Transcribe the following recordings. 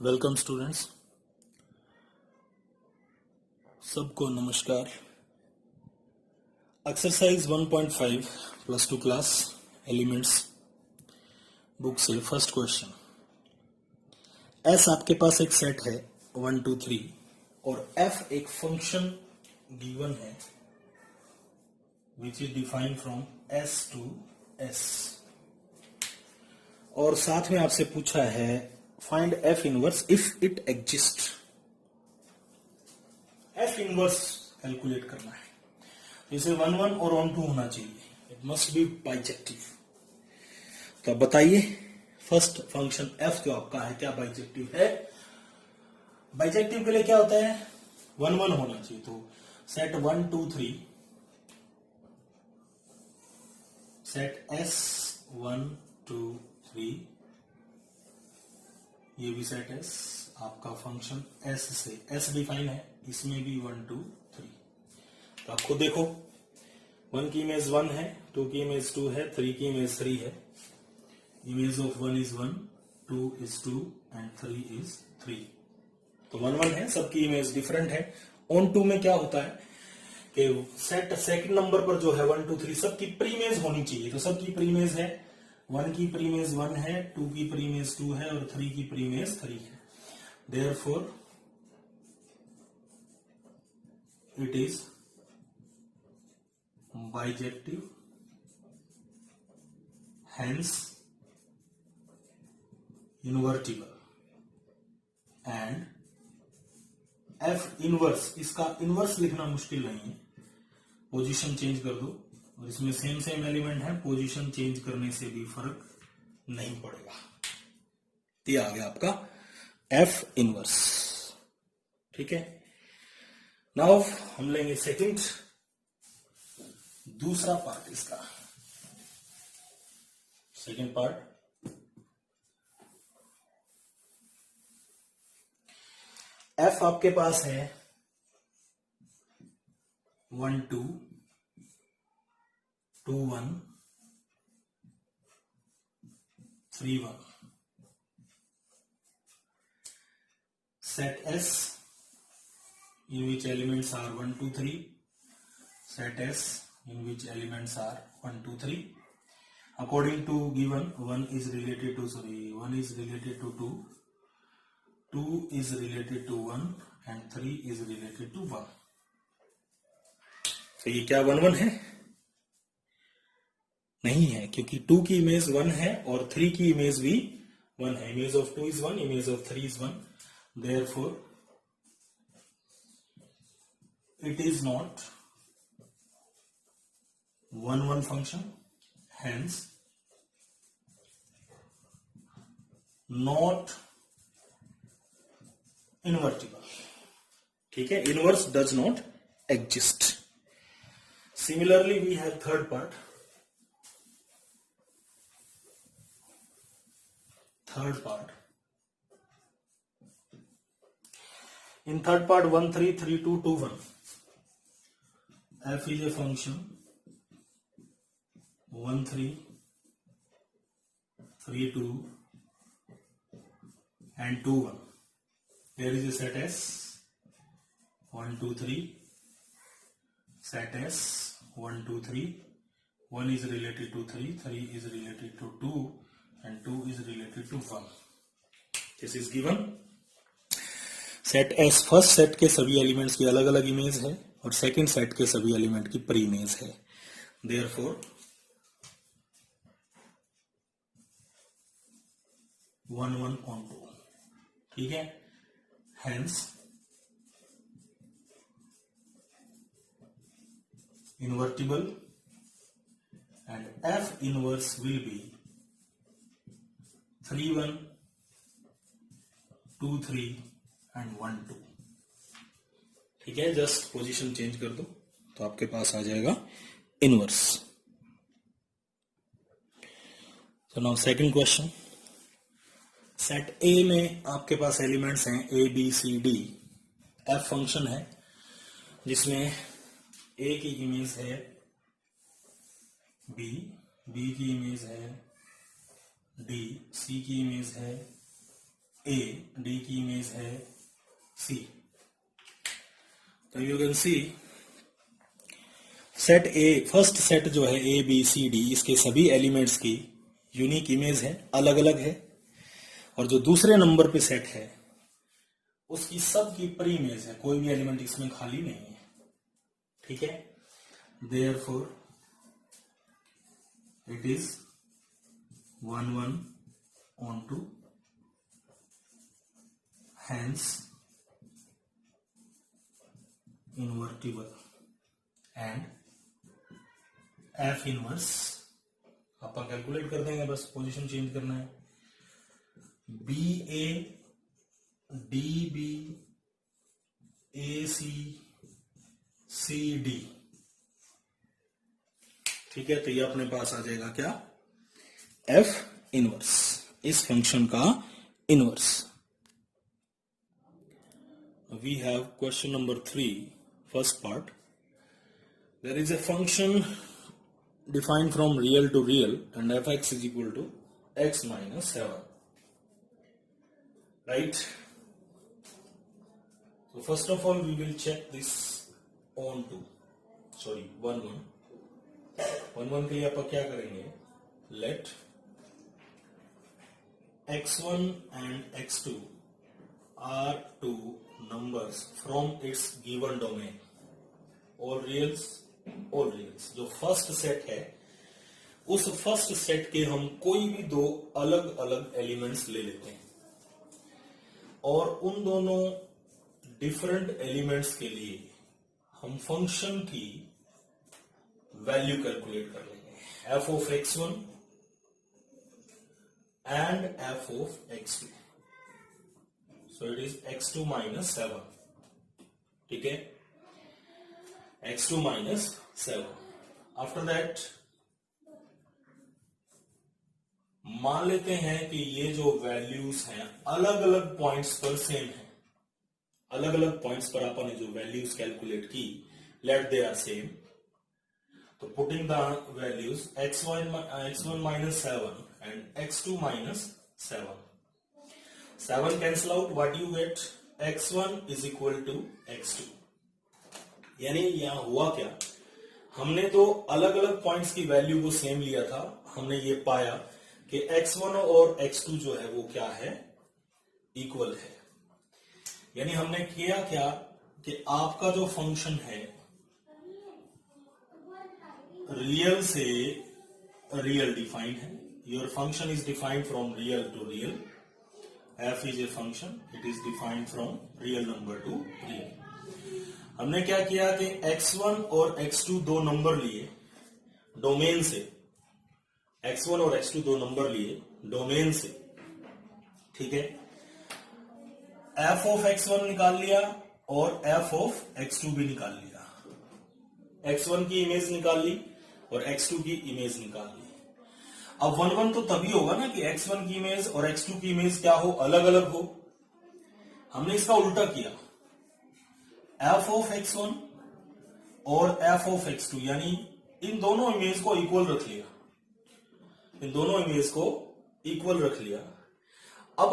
Welcome students, सबको नमस्कार। Exercise 1.5 plus two class elements book से फर्स्ट क्वेश्चन। एस आपके पास एक सेट है 1 2 3 और एफ एक फंक्शन गिवन है which is defined from S to S, और साथ में आपसे पूछा है find F inverse if it exist. F inverse calculate करना है, इसे 1 1 और 1 2 होना चाहिए। It must be bijective. तो अब बताइए, फर्स्ट फंक्शन एफ जो आपका है क्या बाइजेक्टिव है? बाइजेक्टिव के लिए क्या होता है? 1 1 होना चाहिए। तो सेट 1 2 3, सेट एस 1 2 3, ये भी सेट एस आपका फंक्शन एस से एस डिफाइन है, इसमें भी 1 2 3। तो आप खुद देखो, 1 की इमेज 1 है, 2 की इमेज 2 है, 3 की इमेज 3 है। Image of 1 is 1, 2 is 2 and 3 is 3। तो 1 1 है, सबकी इमेज डिफरेंट है। ऑन 2 में क्या होता है कि सेट सेकंड नंबर पर जो है 1 2 3 सबकी प्रीमेज होनी चाहिए। तो सबकी प्रीमेज है, 1 की प्रीमेज 1 है, 2 की प्रीमेज 2 है और 3 की प्रीमेज 3 है। Therefore, it is bijective, hence invertible, and F inverse, इसका इनवर्स लिखना मुश्किल नहीं है, पोजीशन चेंज कर दो और इसमें सेम सेम एलिमेंट है, पोजीशन चेंज करने से भी फर्क नहीं पड़ेगा। ये आ गया आपका F इनवर्स। ठीक है, नाउ हम लेंगे सेकंड, दूसरा पार्ट इसका। सेकंड पार्ट, एफ आपके पास है 1 2 2 1 3 1। set S in which elements are 1 2 3, set S in which elements are 1 2 3. According to given, 1 is related to 2, 2 is related to 1 and 3 is related to 1. तो ये क्या 1 1 है? नहीं है, क्योंकि 2 की इमेज 1 है और 3 की इमेज भी 1 है। Image of 2 is 1, image of 3 is 1. Therefore, it is not 1 1 function, hence not invertible. ठीक है, inverse does not exist. Similarly, we have third part. In third part 1 3 3 2 2 1. F is a function 1 3 3 2 and 2 1. There is a set S 1 2 3, set S 1 2 3, 1 is related to 3, 3 is related to 2 and 2 is related to 1. This is given. Set S first set के सभी elements की अलग अलग image है और second set के सभी element की प्री इमेज है। Therefore 1 1 on 2। ठीक है, hence invertible and F inverse will be 3 1 2 3 and 1 2। ठीक है, जस्ट पोजीशन चेंज कर दो तो आपके पास आ जाएगा इनवर्स। तो now second question, set A में आपके पास एलिमेंट्स हैं A B C D. F function है जिसमें ए की इमेज है बी, बी की इमेज है डी, सी की इमेज है ए, डी की इमेज है सी। तो you can see set A, first set जो है ए बी सी डी, इसके सभी एलिमेंट्स की यूनिक इमेज है, अलग अलग है। और जो दूसरे नंबर पे सेट है उसकी सब की प्री इमेज है, कोई भी एलिमेंट इसमें खाली नहीं है। ठीक है, therefore it is 1 1 onto, hence invertible, and F inverse अपन कैलकुलेट कर देंगे, बस पोजीशन चेंज करना है। B A D B A C C D. ठीक है, तो ये अपने पास आ जाएगा क्या, F इनवर्स, इस फंक्शन का inverse. We have question number 3, first part. There is a function defined from real to real and fx is equal to x minus 7, right? So first of all we will check this on to, sorry 1 1 के लिए आप क्या करेंगे, let x1 and x2 are two numbers from its given domain, all reals, जो first set है उस first set के हम कोई भी दो अलग अलग एलिमेंट्स ले लेते हैं और उन दोनों डिफरेंट एलिमेंट्स के लिए हम फंक्शन की वैल्यू कैलकुलेट कर लेंगे, f of x1 and f of x2। So it is x2 minus 7। ठीक है, x2 minus 7। आफ्टर दैट मान लेते हैं कि ये जो वैल्यूज हैं अलग अलग पॉइंट्स पर सेम है, अलग अलग पॉइंट्स पर अपन ने जो वैल्यूज कैलकुलेट की, लेट दे आर सेम। तो putting the values x1 minus 7 and x2 minus 7, 7 cancel out, what you get, x1 is equal to x2। यानी यहां हुआ क्या, हमने तो अलग अलग पॉइंट्स की वैल्यू को सेम लिया था, हमने ये पाया कि x1 और x2 जो है वो क्या है, इक्वल है। यानी हमने किया क्या कि आपका जो फंक्शन है रियल से रियल डिफाइंड है, your function is defined from real to real, f is a function, it is defined from real number to real. हमने क्या किया कि x1 और x2 दो नंबर लिए डोमेन से, x1 और x2 दो नंबर लिए डोमेन से। ठीक है, f ऑफ x1 निकाल लिया और f ऑफ x2 भी निकाल लिया, x1 की इमेज निकाल ली और x2 की इमेज निकाल ली। अब 1 1 तो तभी होगा ना कि x1 की इमेज और x2 की इमेज क्या हो, अलग अलग हो। हमने इसका उल्टा किया, f ऑफ x1 और f ऑफ x2, यानी इन दोनों इमेज को इक्वल रख लिया, इन दोनों इमेज को इक्वल रख लिया। अब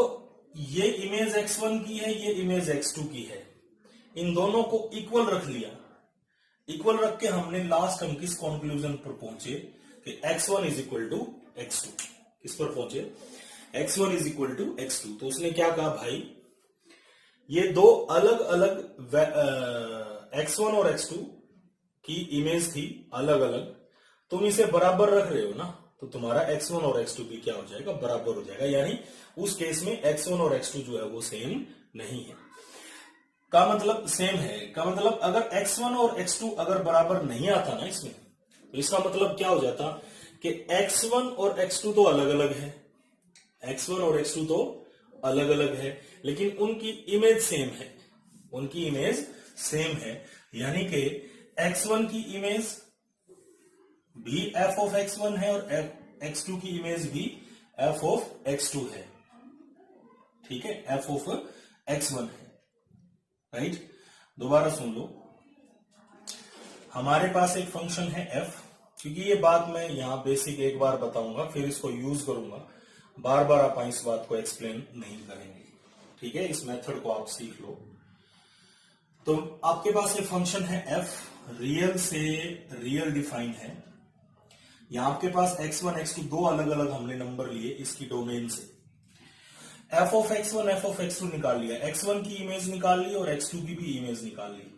ये इमेज x1 की है, ये इमेज x2 की है, इन दोनों को इक्वल रख लिया। इक्वल रख के हमने लास्ट हम किस कंक्लूजन पर पहुंचे कि x1 is equal to x2। किस पर पहुंचे, x1 is equal to x2। तो उसने क्या कहा, भाई ये दो अलग अलग x1 और x2 की इमेज थी अलग अलग, तुम इसे बराबर रख रहे हो ना, तो तुम्हारा x1 और x2 भी क्या हो जाएगा, बराबर हो जाएगा। यानी उस केस में x1 और x2 जो है वो सेम नहीं है। का मतलब सेम है, का मतलब अगर x1 और x2 अगर बराबर नहीं आता ना इसमें, तो इसका मतलब क्या हो जाता कि x1 और x2 तो अलग अलग है, x1 और x2 तो अलग अलग है, लेकिन उनकी इमेज सेम है, उनकी इमेज सेम है। यानी कि x1 की इमेज भी f ऑफ x1 है और x2 की इमेज भी f ऑफ x2 है। ठीक है, f ऑफ x1 है, राइट। दोबारा सुन लो, हमारे पास एक फंक्शन है f, क्योंकि ये बात मैं यहां बेसिक एक बार बताऊंगा, फिर इसको यूज करूंगा, बार बार आप इस बात को एक्सप्लेन नहीं करेंगे। ठीक है, इस मेथड को आप सीख लो। तो आपके पास एक फंक्शन है एफ, रियल से रियल डिफाइन है। यहां आपके पास x1 x2 दो अलग अलग हमने नंबर लिए इसकी डोमेन से। F of x1 F of x2 निकाल लिया, x1 की इमेज निकाल ली और x2 की भी इमेज निकाल ली।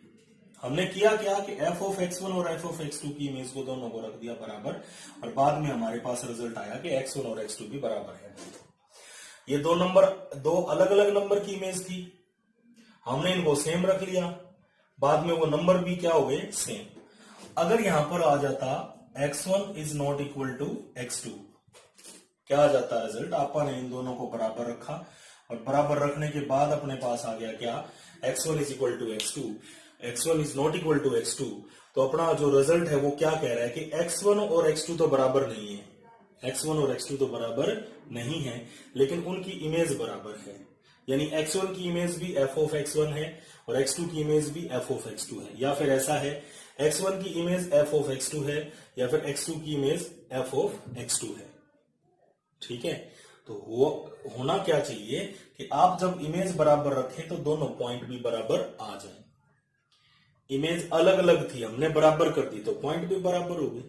हमने किया क्या कि एफ ऑफ x1 और एफ ऑफ x2 की इमेज को दोनों को रख दिया बराबर, और बाद में हमारे पास रिजल्ट आया कि x1 और x2 भी बराबर है। ये दो नंबर, दो अलग अलग नंबर की इमेज थी, हमने इनको सेम रख लिया, बाद में वो नंबर भी क्या हो गए, सेम। अगर यहां पर आ जाता x1 is not equal to x2, क्या आ जाता है रिजल्ट, आपने इन दोनों को बराबर रखा और बराबर रखने के बाद अपने पास आ गया क्या, x1 is equal to x2, x1 is not equal to x2। तो अपना जो रिजल्ट है वो क्या कह रहा है कि x1 और x2 तो बराबर नहीं है, x1 और x2 तो बराबर नहीं है, लेकिन उनकी इमेज बराबर है। यानी x1 की इमेज भी f ऑफ x1 है और x2 की इमेज भी f ऑफ x2 है, या फिर ऐसा है x1 की इमेज f ऑफ x2 है, या फिर x2 की इमेज f ऑफ x2 है। ठीक है, तो वो होना क्या चाहिए कि आप जब इमेज बराबर रखें तो दोनों पॉइंट भी बराबर आ जाए। इमेज अलग अलग थी, हमने बराबर कर दी तो पॉइंट भी बराबर हो गए।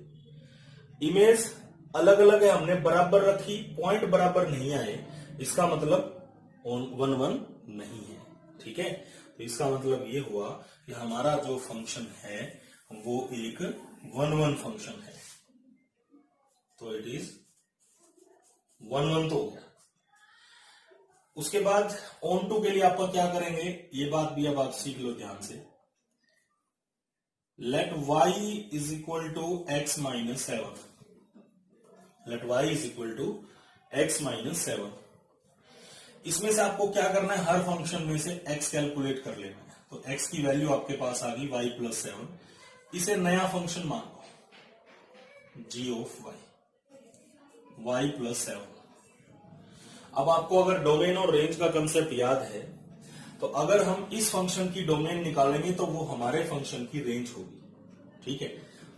इमेज अलग अलग है, हमने बराबर रखी, पॉइंट बराबर नहीं आए, इसका मतलब 1-1 नहीं है। ठीक है, तो इसका मतलब ये हुआ कि हमारा जो फंक्शन है वो एक 1-1 फंक्शन है। तो इट इज 1-1 तो हो गया। उसके बाद ऑन टू के लिए आपका क्या करेंगे, ये बात भी अब आप सीख लो ध्यान से। Let y is equal to x minus 7, let y is equal to x minus 7। इसमें से आपको क्या करना है, हर फंक्शन में से x कैलकुलेट कर लेना है। तो x की वैल्यू आपके पास आ गई y प्लस 7, इसे नया फंक्शन मान लो g ऑफ y प्लस 7। अब आपको अगर डोमेन और रेंज का कंसेप्ट याद है तो अगर हम इस फंक्शन की डोमेन निकालेंगे तो वो हमारे फंक्शन की रेंज होगी। ठीक है,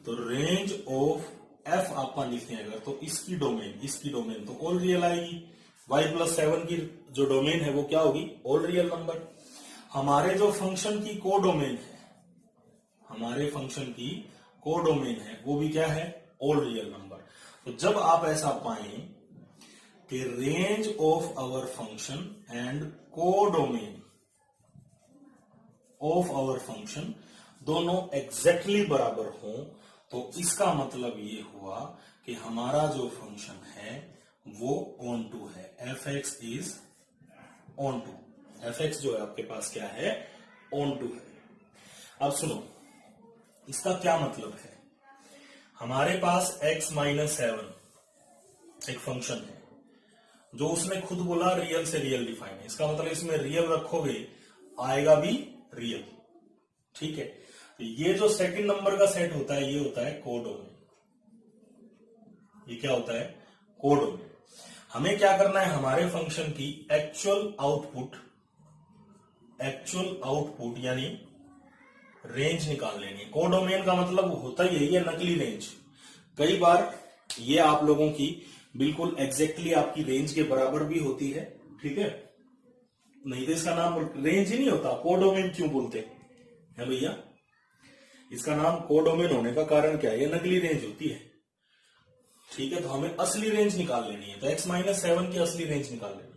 तो रेंज ऑफ f आपका लिखने अगर तो इसकी डोमेन तो ऑल रियल आएगी। y प्लस 7 की जो डोमेन है वो क्या होगी, ऑल रियल नंबर। हमारे जो फंक्शन की कोडोमेन है, हमारे फंक्शन की कोडोमेन है वो भी क्या है, ऑल रियल नंबर। तो जब आप ऐसा पाएं कि range of our function and codomain of our function दोनों एग्जैक्टली बराबर हो, तो इसका मतलब ये हुआ कि हमारा जो फंक्शन है वो ऑन टू है, fx is onto. fx जो है आपके पास क्या है, ऑन टू है। अब सुनो, इसका क्या मतलब है, हमारे पास x माइनस 7 एक फंक्शन है जो उसने खुद बोला रियल से रियल डिफाइन है। इसका मतलब इसमें रियल रखोगे आएगा भी रियल। ठीक है, तो ये जो सेकंड नंबर का सेट होता है ये होता है कोडोमेन। ये क्या होता है, कोडोमेन। हमें क्या करना है, हमारे फंक्शन की एक्चुअल आउटपुट यानी रेंज निकाल लेनी है। कोडोमेन का मतलब होता ही यही है, नकली रेंज। कई बार ये आप लोगों की बिल्कुल एग्जैक्टली आपकी रेंज के बराबर भी होती है। ठीक है, नहीं तो इसका नाम रेंज ही नहीं होता, कोडोमेन क्यों बोलते हैं भैया। इसका नाम कोडोमेन होने का कारण क्या है, ये नकली रेंज होती है। ठीक है, तो हमें असली रेंज निकाल लेनी है, तो x माइनस 7 की असली रेंज निकाल लेनी है।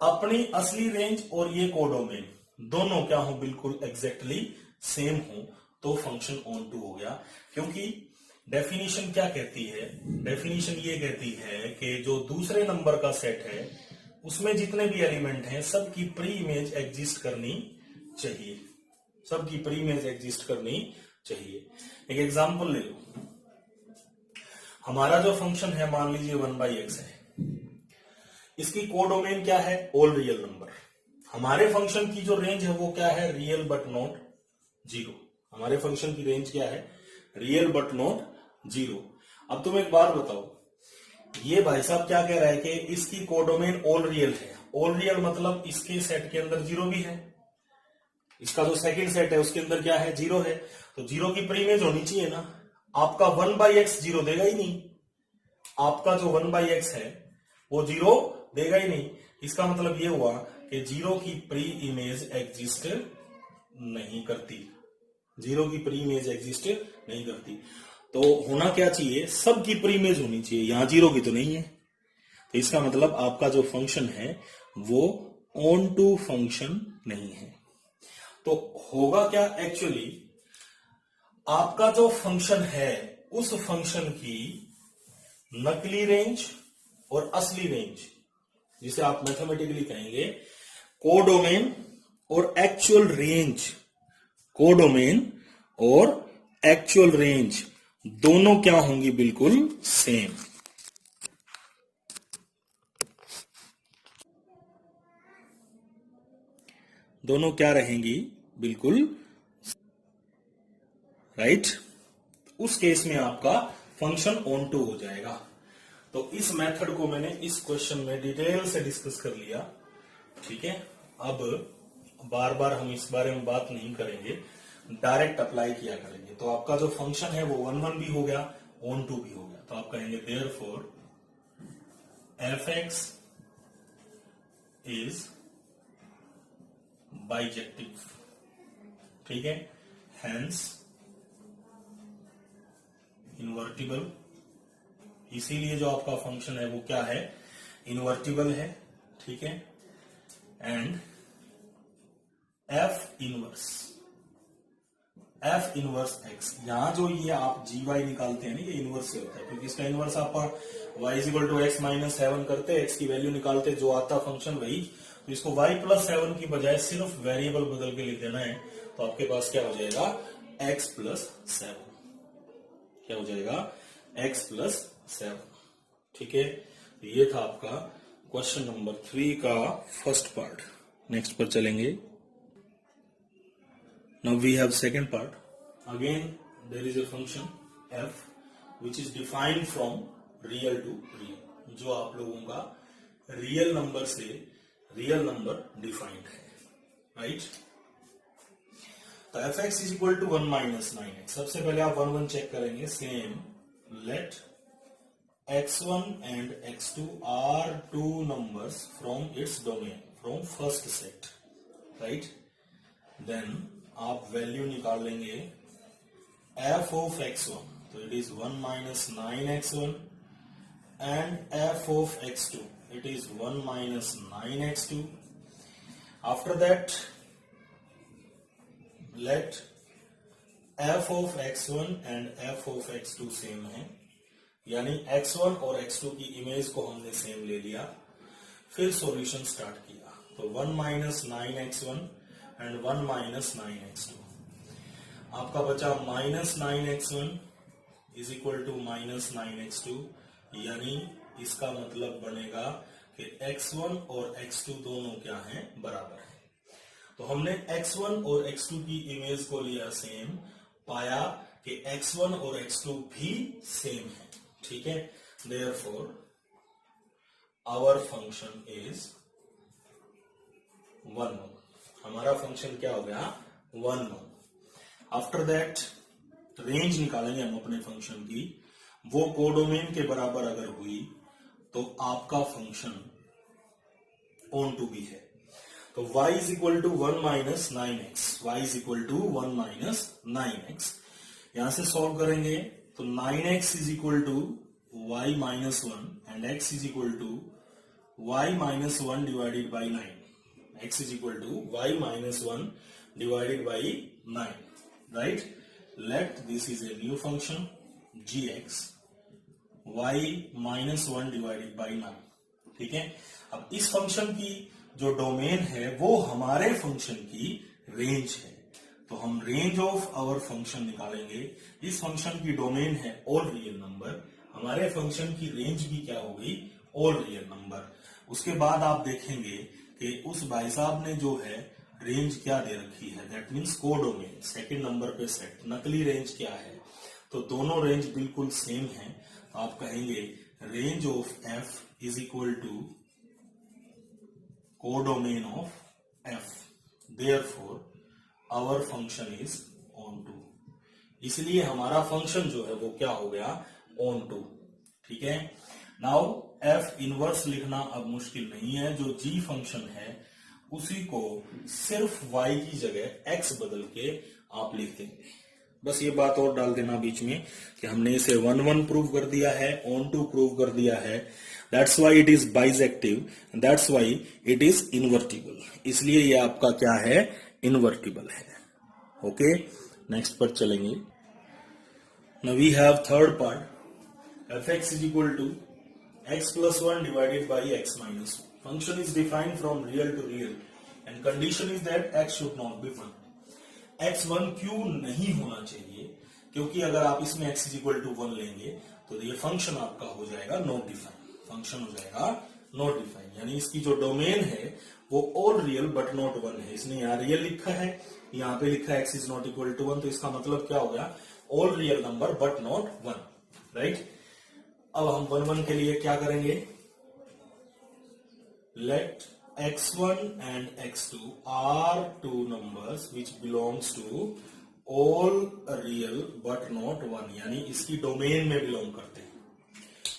अपनी असली रेंज और ये कोडोमेन दोनों क्या हो, बिल्कुल एग्जैक्टली सेम हो, तो फंक्शन ऑन टू हो गया। क्योंकि डेफिनेशन क्या कहती है, डेफिनेशन ये कहती है कि जो दूसरे नंबर का सेट है उसमें जितने भी एलिमेंट हैं सबकी प्री इमेज एग्जिस्ट करनी चाहिए, सबकी प्री इमेज एग्जिस्ट करनी चाहिए। एक एग्जांपल ले लो, हमारा जो फंक्शन है मान लीजिए 1/x है, इसकी कोडोमेन क्या है, ऑल रियल नंबर। हमारे फंक्शन की जो रेंज है वो क्या है, रियल बट नॉट जीरो। हमारे फंक्शन की रेंज क्या है, रियल बट नॉट जीरो। अब तुम एक बात बताओ, ये भाई साहब क्या कह रहा है कि इसकी कोडोमेन ऑल रियल है। ऑल रियल मतलब इसके सेट के अंदर जीरो भी है, इसका जो सेकंड सेट है उसके अंदर क्या है, जीरो है। तो जीरो की प्री इमेज होनी चाहिए ना। आपका 1/x जीरो देगा ही नहीं, आपका जो 1/x है वो जीरो देगा ही नहीं। इसका मतलब ये हुआ कि जीरो की प्री इमेज एग्जिस्ट नहीं करती, जीरो की प्री इमेज एग्जिस्ट नहीं करती। तो होना क्या चाहिए, सब की प्री इमेज होनी चाहिए, यहां जीरो की तो नहीं है। तो इसका मतलब आपका जो फंक्शन है वो ऑन टू फंक्शन नहीं है। तो होगा क्या, एक्चुअली आपका जो फंक्शन है उस फंक्शन की नकली रेंज और असली रेंज, जिसे आप मैथमेटिकली कहेंगे कोडोमेन और एक्चुअल रेंज, कोडोमेन और एक्चुअल रेंज दोनों क्या होंगी, बिल्कुल सेम। दोनों क्या रहेंगी, बिल्कुल राइट। उस केस में आपका फंक्शन ऑन टू हो जाएगा। तो इस मेथड को मैंने इस क्वेश्चन में डिटेल से डिस्कस कर लिया, ठीक है। अब बार बार हम इस बारे में बात नहीं करेंगे, डायरेक्ट अप्लाई किया करेंगे। तो आपका जो फंक्शन है वो 1 1 भी हो गया, ऑन टू भी हो गया। तो आप कहेंगे देयरफॉर f(x) इज बाइजेक्टिव, ठीक है, हेंस इन्वर्टिबल। इसीलिए जो आपका फंक्शन है वो क्या है, इन्वर्टिबल है, ठीक है। एंड f इनवर्स x, यहां जो ये आप gy निकालते हैं ना, ये इनवर्स से होता है, क्योंकि इसका इनवर्स आप y = x - 7 करते, x की वैल्यू निकालते, जो आता फंक्शन वही। तो इसको y + 7 की बजाय सिर्फ वेरिएबल बदल के लिख देना है, तो आपके पास क्या हो जाएगा, x + 7, क्या हो जाएगा, x + 7, ठीक है। तो ये था आपका क्वेश्चन नंबर 3 का फर्स्ट पार्ट। नेक्स्ट पर चलेंगे। Now we have second part. Again there is a function f which is defined from real to real, जो आप लोगों का रियल नंबर से रियल नंबर डिफाइंड है, राइट। तो f(x) = 1 - 9x। सबसे पहले आप 1 1 चेक करेंगे, same late x1 and x2 are two numbers from its domain, from first set, right? Then आप वैल्यू निकाल लेंगे f(x1), तो it is 1 - 9x1, and f(x2), it is 1 - 9x2. After that, let f(x1) and f(x2) same है, यानी x1 और x2 की image को हमने सेम ले लिया। फिर सॉल्यूशन स्टार्ट किया, तो 1 - 9x1 and 1 - 9x2, आपका बचा -9x1 = -9x2, यानी इसका मतलब बनेगा कि x1 और x2 दोनों क्या हैं, बराबर है। तो हमने x1 और x2 की इमेज को लिया सेम, पाया कि x1 और x2 भी सेम है, ठीक है। Therefore our function is 1 1, हमारा फंक्शन क्या हो गया, 1 1। आफ्टर दैट रेंज निकालेंगे हम अपने फंक्शन की, वो कोडोमेन के बराबर अगर हुई तो आपका फंक्शन ऑन टू भी है। तो y = 1 - 9x, y = 1 - 9x, यहां से सॉल्व करेंगे तो 9x = y - 1 and x = y - 1 / 9, x = y - 1 / 9, right? Let this is a new function gx, y - 1 / 9, ठीक है। अब इस फंक्शन की जो डोमेन है वो हमारे फंक्शन की रेंज है, तो हम रेंज ऑफ आवर फंक्शन निकालेंगे। इस फंक्शन की डोमेन है ऑल रियल नंबर, हमारे फंक्शन की रेंज भी क्या होगी, ऑल रियल नंबर। उसके बाद आप देखेंगे कि उस भाई साहब ने जो है रेंज क्या दे रखी है, that means codomain, second number पे सेट, नकली रेंज क्या है, तो दोनों रेंज बिल्कुल सेम है। आप कहेंगे range of f = codomain of f, therefore our function is onto, इसलिए हमारा फंक्शन जो है वो क्या हो गया, ऑन टू, ठीक है। नाउ f इनवर्स लिखना अब मुश्किल नहीं है, जो g फंक्शन है उसी को सिर्फ y की जगह x बदल के आप लिख देंगे। बस ये बात और डाल देना बीच में कि हमने इसे 1-1 प्रूव कर दिया है, on2 प्रूव कर दिया है, that's why it is bijective, that's why it is invertible, इसलिए ये आपका क्या है, इन्वर्टिबल है। ओके, नेक्स्ट पर चलेंगे। Now we have third part, fx is equal to x plus 1 divided by x minus 1. Function is defined from real to real and condition is that x should not be 1. x 1 क्यों नहीं होना चाहिए? क्योंकि अगर आप इसमें x is equal to 1 लेंगे तो ये फंक्शन आपका हो जाएगा नॉट डिफाइंड, फंक्शन हो जाएगा नॉट डिफाइंड, यानी इसकी जो डोमेन है वो ऑल रियल बट नॉट 1 है। इसने यहाँ रियल लिखा है, यहाँ पे लिखा है x is not equal to 1, तो इसका मतलब क्या हो गया, all real number but not 1, right. अब हम 1-1 के लिए क्या करेंगे, let x1 and x2 are two numbers which belongs to all real but not 1, यानी इसकी डोमेन में बिलोंग करते हैं।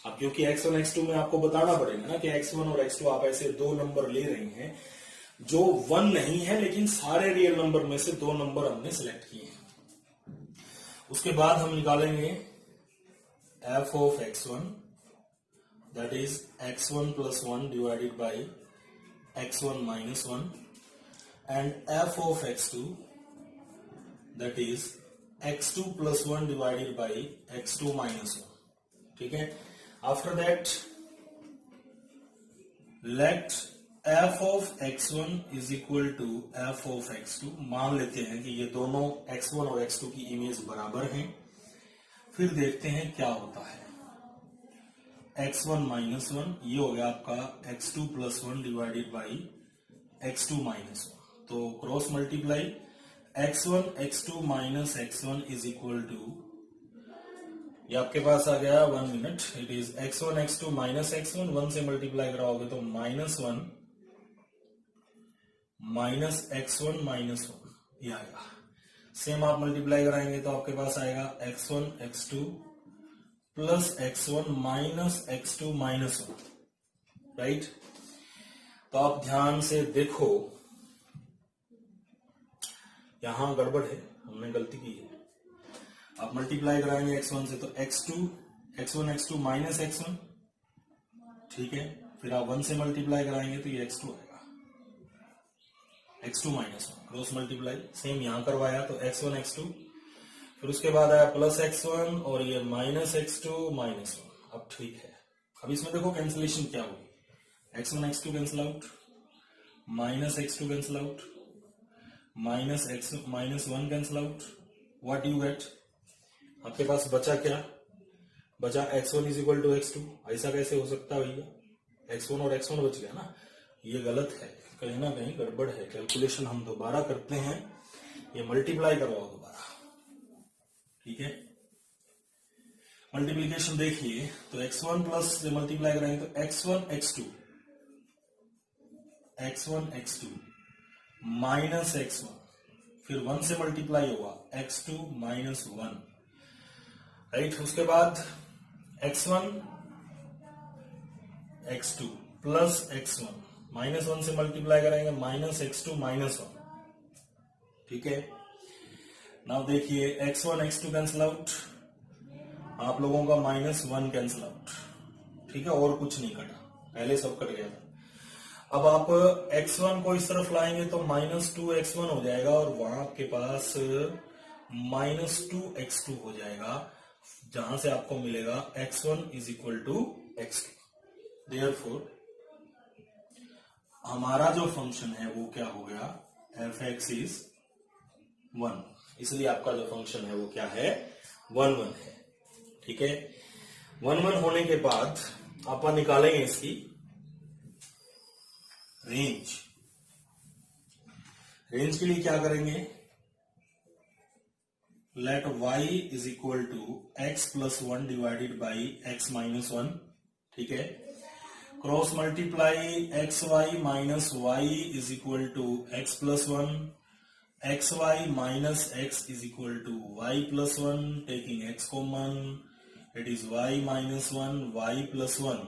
अब क्योंकि x1 x2 में आपको बताना पड़ेगा ना कि x1 और x2 आप ऐसे दो नंबर ले रहे हैं जो 1 नहीं है, लेकिन सारे रियल नंबर में से दो नंबर हमने सिलेक्ट किए हैं। उसके बाद हम निकालेंगे f of x1, that is x1 plus 1 divided by x1 minus 1, and f of x2, that is x2 plus 1 divided by x2 minus 1, ठीक है। After that let f of x1 is equal to f of x2, मान लेते हैं कि ये दोनों x1 और x2 की इमेज बराबर हैं। फिर देखते हैं क्या होता है, x1 माइनस 1, ये हो गया आपका x2 plus 1 divided by x2 minus 1, तो cross multiply x1 x2 minus x1 is equal to, ये आपके पास आ गया 1 minute, it is x1 x2 minus x1, 1 से मल्टीप्लाई कराओगे तो माइनस 1 माइनस x1 माइनस 1 ये आएगा। सेम आप मल्टीप्लाई कराएंगे तो आपके पास आएगा x1 x2 plus x1 minus x2 minus 1, right. तो आप ध्यान से देखो, यहां गड़बड़ है, हमने गलती की है। आप मल्टीप्लाई कराएंगे x1 से तो x1 x2 माइनस x1, ठीक है। फिर आप 1 से मल्टीप्लाई कराएंगे तो ये x2 आएगा, x2 minus 1, cross multiply same यहां करवाया तो x1 x2, फिर उसके बाद आया प्लस x1 और ये माइनस x2 माइनस 1। अब ठीक है, अब इसमें देखो कैंसिलेशन क्या होगी, x1 x2 cancel out, minus x2 cancel out, minus minus 1 cancel out, what you gate, आपके पास बचा क्या, बचा x1 is equal to x2। ऐसा कैसे हो सकता है भैया, x1 और x1 बच गया ना, ये गलत है, कहीं ना कहीं गड़बड़ है। कैलकुलेशन हम दोबारा करते हैं, ये मल्टीप्लाई करवाओ दोबारा, ठीक है। मल्टीप्लीकेशन देखिए तो x1 प्लस से मल्टीप्लाई कराएंगे तो x1 x2 माइनस x1, फिर 1 से मल्टीप्लाई होगा x2 माइनस 1, राइट। उसके बाद x1 x2 plus x1 minus 1 से मल्टीप्लाई कराएंगे माइनस x2 माइनस 1, ठीक है। नाउ देखिए x1 x2 कैंसिल आउट, आप लोगों का माइनस 1 कैंसिल आउट, ठीक है, और कुछ नहीं कटा, पहले सब कट गया था। अब आप x1 को इस तरफ लाएंगे तो माइनस 2x1 हो जाएगा और वहां आपके पास माइनस 2x2 हो जाएगा, जहां से आपको मिलेगा x1 is equal to x2। Therefore हमारा जो फंक्शन है वो क्या हो गया, f(x) इज 1, इसलिए आपका जो फंक्शन है वो क्या है, 1-1 है, ठीक है। 1-1 होने के बाद अपन निकालेंगे इसकी रेंज। रेंज के लिए क्या करेंगे, let y is equal to x plus 1 divided by x minus 1, ठीक है। Cross multiply xy minus y is equal to x plus 1, xy minus x is equal to y plus 1, taking x common, it is y minus 1 y plus 1,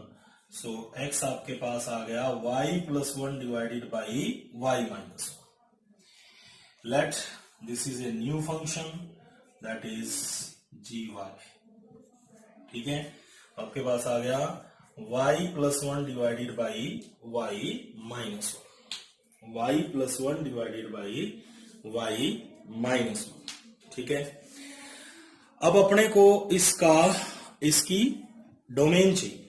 so x आपके पास आ गया y+1 divided by y-1. Let this is a new function that is gy. ठीक है, आपके पास आ गया y+1 divided by y-1. y+1 divided by y-1. ठीक है, अब अपने को इसकी डोमेन चाहिए,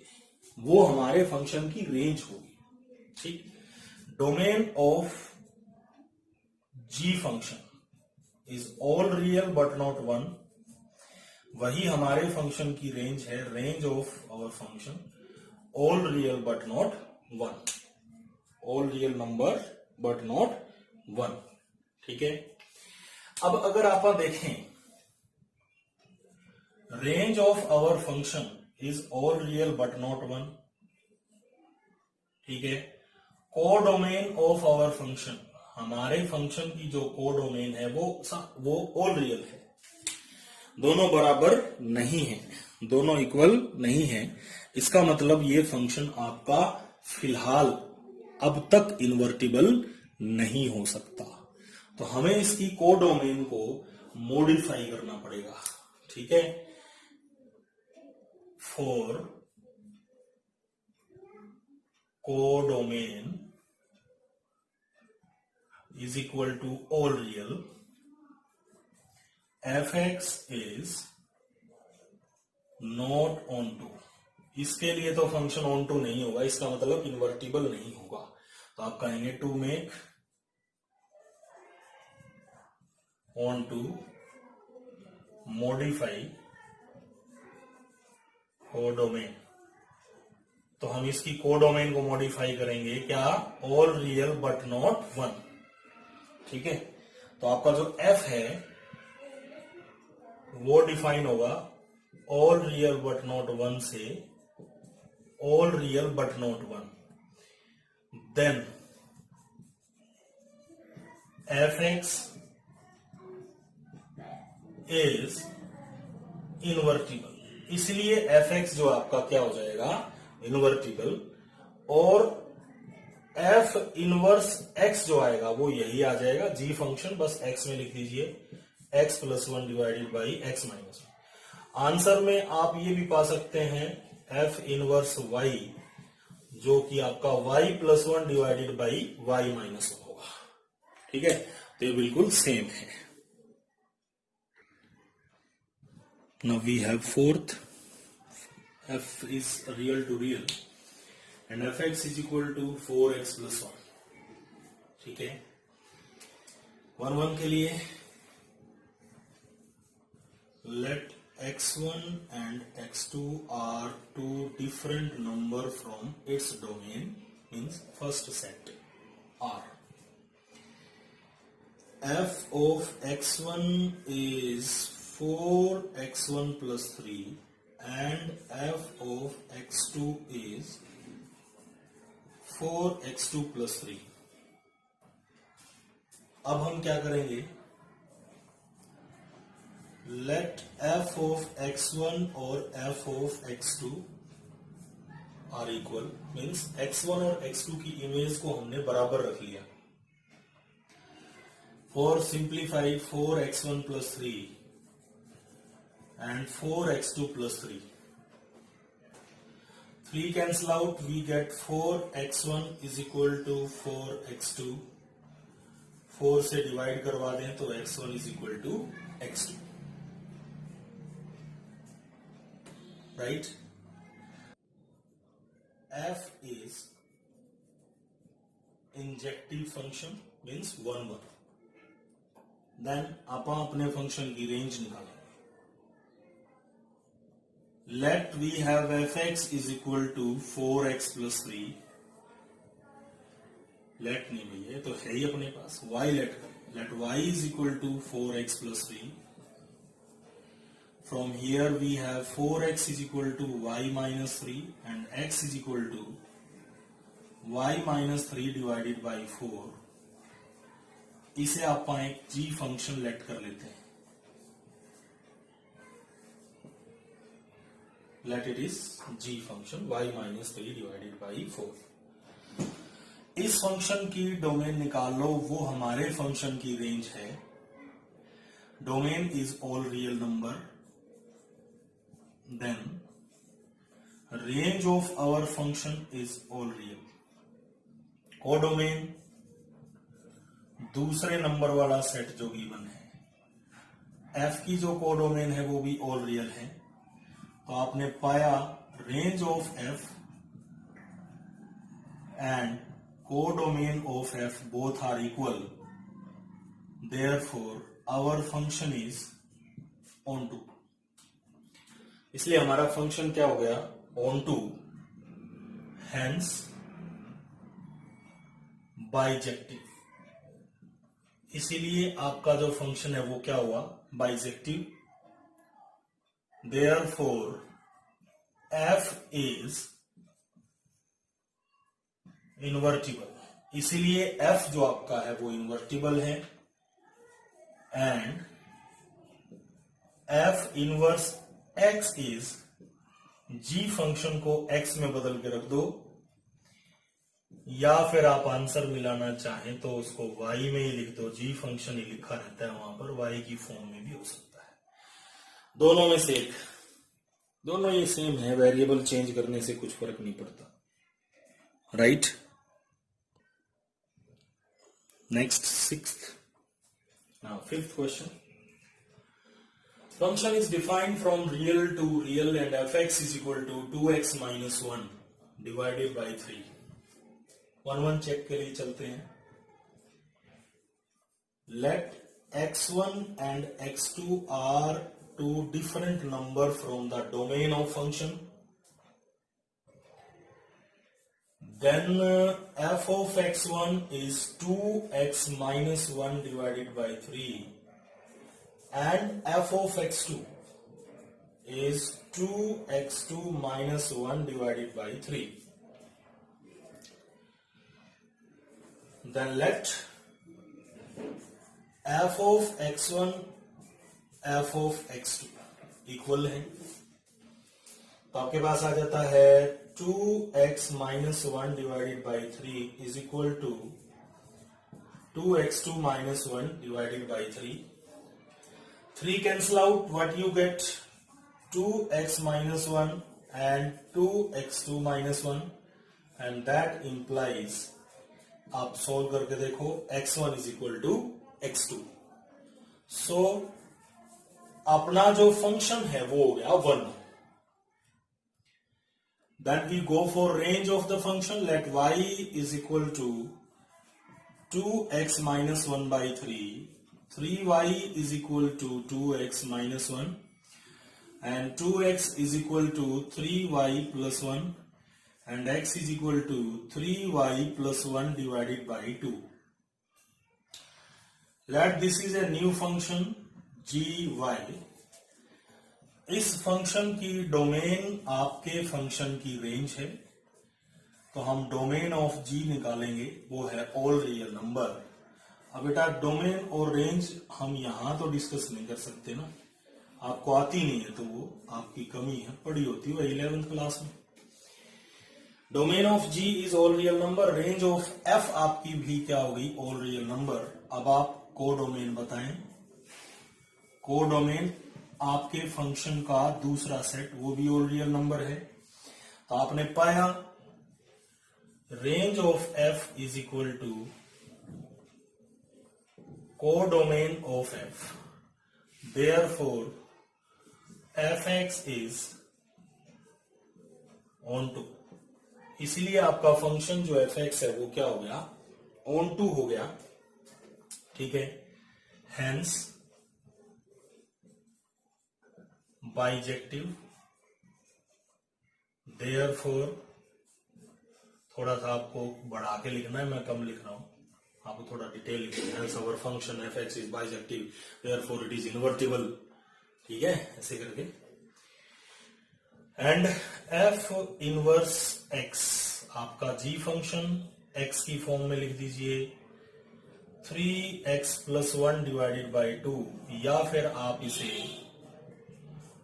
वो हमारे फंक्शन की रेंज होगी. ठीक, domain of g function is all real but not 1. वही हमारे फंक्शन की रेंज है, range of our function all real but not 1. All real number but not 1. ठीक है, अब अगर आप देखें range of our function is all real but not 1. ठीक है, कोडोमेन ऑफ आवर फंक्शन, हमारे फंक्शन की जो कोडोमेन है वो ऑल रियल है. दोनों बराबर नहीं है, दोनों इक्वल नहीं है. इसका मतलब ये फंक्शन आपका फिलहाल अब तक इन्वर्टिबल नहीं हो सकता. तो हमें इसकी कोडोमेन को मॉडिफाई करना पड़ेगा. ठीक है, for codomain is equal to all real, fx is not onto. इसके लिए तो फंक्शन ऑन टू नहीं होगा, इसका मतलब इन्वर्टिबल नहीं होगा. तो आप कहेंगे to make onto modify codomain. तो हम इसकी कोडोमेन को मॉडिफाई करेंगे क्या, ऑल रियल बट नॉट 1. ठीक है, तो आपका जो f है वो डिफाइन होगा ऑल रियल बट नॉट 1 से all real but not 1. Then fx is invertible, इसलिए fx जो आपका क्या हो जाएगा, इनवर्टिबल. और f इनवर्स x जो आएगा वो यही आ जाएगा, g फंक्शन बस x में लिख दीजिए x+1 divided by x-1. Answer में आप ये भी पा सकते हैं f इनवर्स y जो कि आपका y+1 डिवाइडेड बाई y-1 होगा. ठीक है, तो ये बिल्कुल सेम है. Now we have fourth, f is real to real and fx is equal to 4x+1. ठीक है, 1 के लिए let x1 and x2 are two different number from its domain, means first set R. f of x1 is 4x1 plus 3 and f of x2 is 4x2 plus 3. अब हम क्या करेंगे, let f of x1 और f of x2 are equal, means x1 और x2 की image को हमने बराबर रख लिया. For simplify 4x1 plus 3 and 4x2 plus 3. 3 cancel out, we get 4x1 is equal to 4x2. 4 से डिवाइड करवा दें तो x1 is equal to x2. Right? f is injective function, means 1 1. Then आप अपने फंक्शन की रेंज निकालें. Let we have fx is equal to 4x plus 3. Let नहीं भैया, तो है ही अपने पास. y let करें. Let y is equal to 4x plus 3. From here we have 4x is equal to y minus 3 and x is equal to y minus 3 divided by 4. इसे आप एक g function let कर लेते हैं. Let it is g function y minus 3 divided by 4। इस function की domain निकाल लो, वो हमारे फंक्शन की रेंज है। Domain is all real number, then range of our function is all real. Codomain दूसरे नंबर वाला सेट जो गिवन है, f की जो कोडोमेन है वो भी ऑल रियल है। तो आपने पाया range of f and codomain of f both are equal, therefore our function is onto. इसलिए हमारा फंक्शन क्या हो गया, ऑन टू, हेंस बाइजेक्टिव। इसीलिए आपका जो फंक्शन है वो क्या हुआ, bijective. Therefore, f is invertible। इसीलिए f जो आपका है वो इन्वर्टिबल है, and f inverse x is, g function को x में बदल के रख दो, या फिर आप आंसर मिलाना चाहें तो उसको y में ही लिख दो। g फंक्शन ही लिखा रहता है वहां पर, y की फॉर्म में भी हो सकता है। दोनों में से एक, दोनों ये सेम है, वेरिएबल चेंज करने से कुछ फर्क नहीं पड़ता, right. Next sixth, now fifth question. Function is defined from real to real and fx is equal to 2x minus 1 divided by 3। 1 check के लिए चलते हैं। Let x1 and x2 are two different number from the domain of function, then f of x1 is 2x minus 1 divided by 3 and f of x2 is 2x2 minus 1 divided by 3. Then let f of x1 f of x2 equal है, तो आपके पास आ जाता है 2x minus 1 divided by 3 is equal to 2x2 minus 1 divided by 3। 3 cancel out, what you get 2x minus 1 and 2x2 minus 1 and that implies, आप solve करके देखो, x1 is equal to x2। सो अपना जो फंक्शन है वो हो गया 1। Then we go for range of the function, let y is equal to 2x minus 1 by 3, 3y is equal to 2x minus 1 and 2x is equal to 3y plus 1 and x is equal to 3y plus 1 divided by 2. Let this is a new function gy। इस function की domain आपके function की range है, तो हम domain of g निकालेंगे, वो है ऑल रियल नंबर। अब बेटा डोमेन और रेंज हम यहां तो डिस्कस नहीं कर सकते ना, आपको आती नहीं है तो वो आपकी कमी है, पढ़ी होती है 11th क्लास में। Domain of g is all real number, range of f आपकी भी क्या होगी, ऑल रियल नंबर। अब आप कोडोमेन बताएं। कोडोमेन आपके फंक्शन का दूसरा सेट, वो भी ऑल रियल नंबर है। तो आपने पाया range of f is equal to codomain of f, therefore fx is onto. इसलिए आपका फंक्शन जो fx है वो क्या हो गया, ऑन टू हो गया, ठीक है। हेंस बाइजेक्टिव, देयरफॉर, थोड़ा सा आपको बढ़ा के लिखना है, मैं कम लिख रहा हूं, आपको थोड़ा डिटेल लिखना है। Hence our function fx is bijective, therefore it is invertible, ठीक है, ऐसे करके। एंड f इनवर्स x, आपका g फंक्शन x की फॉर्म में लिख दीजिए 3x plus 1 डिवाइडेड बाई 2, या फिर आप इसे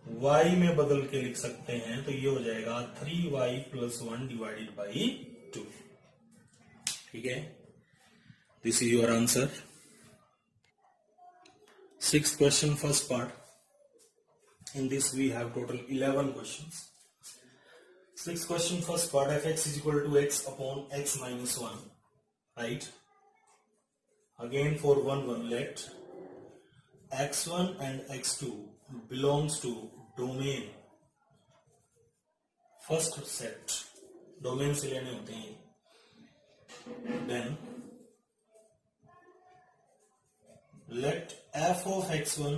y में बदल के लिख सकते हैं, तो ये हो जाएगा 3y प्लस 1 डिवाइडेड बाई 2। ठीक है, this is your answer. Sixth question, first part. In this we have total 11 questions. Sixth question, first part, fx is equal to x upon x minus 1. Right? Again for 1 let x1 and x2 belongs to domain. First set. Domain से लेने होते हैं. Then let f of x1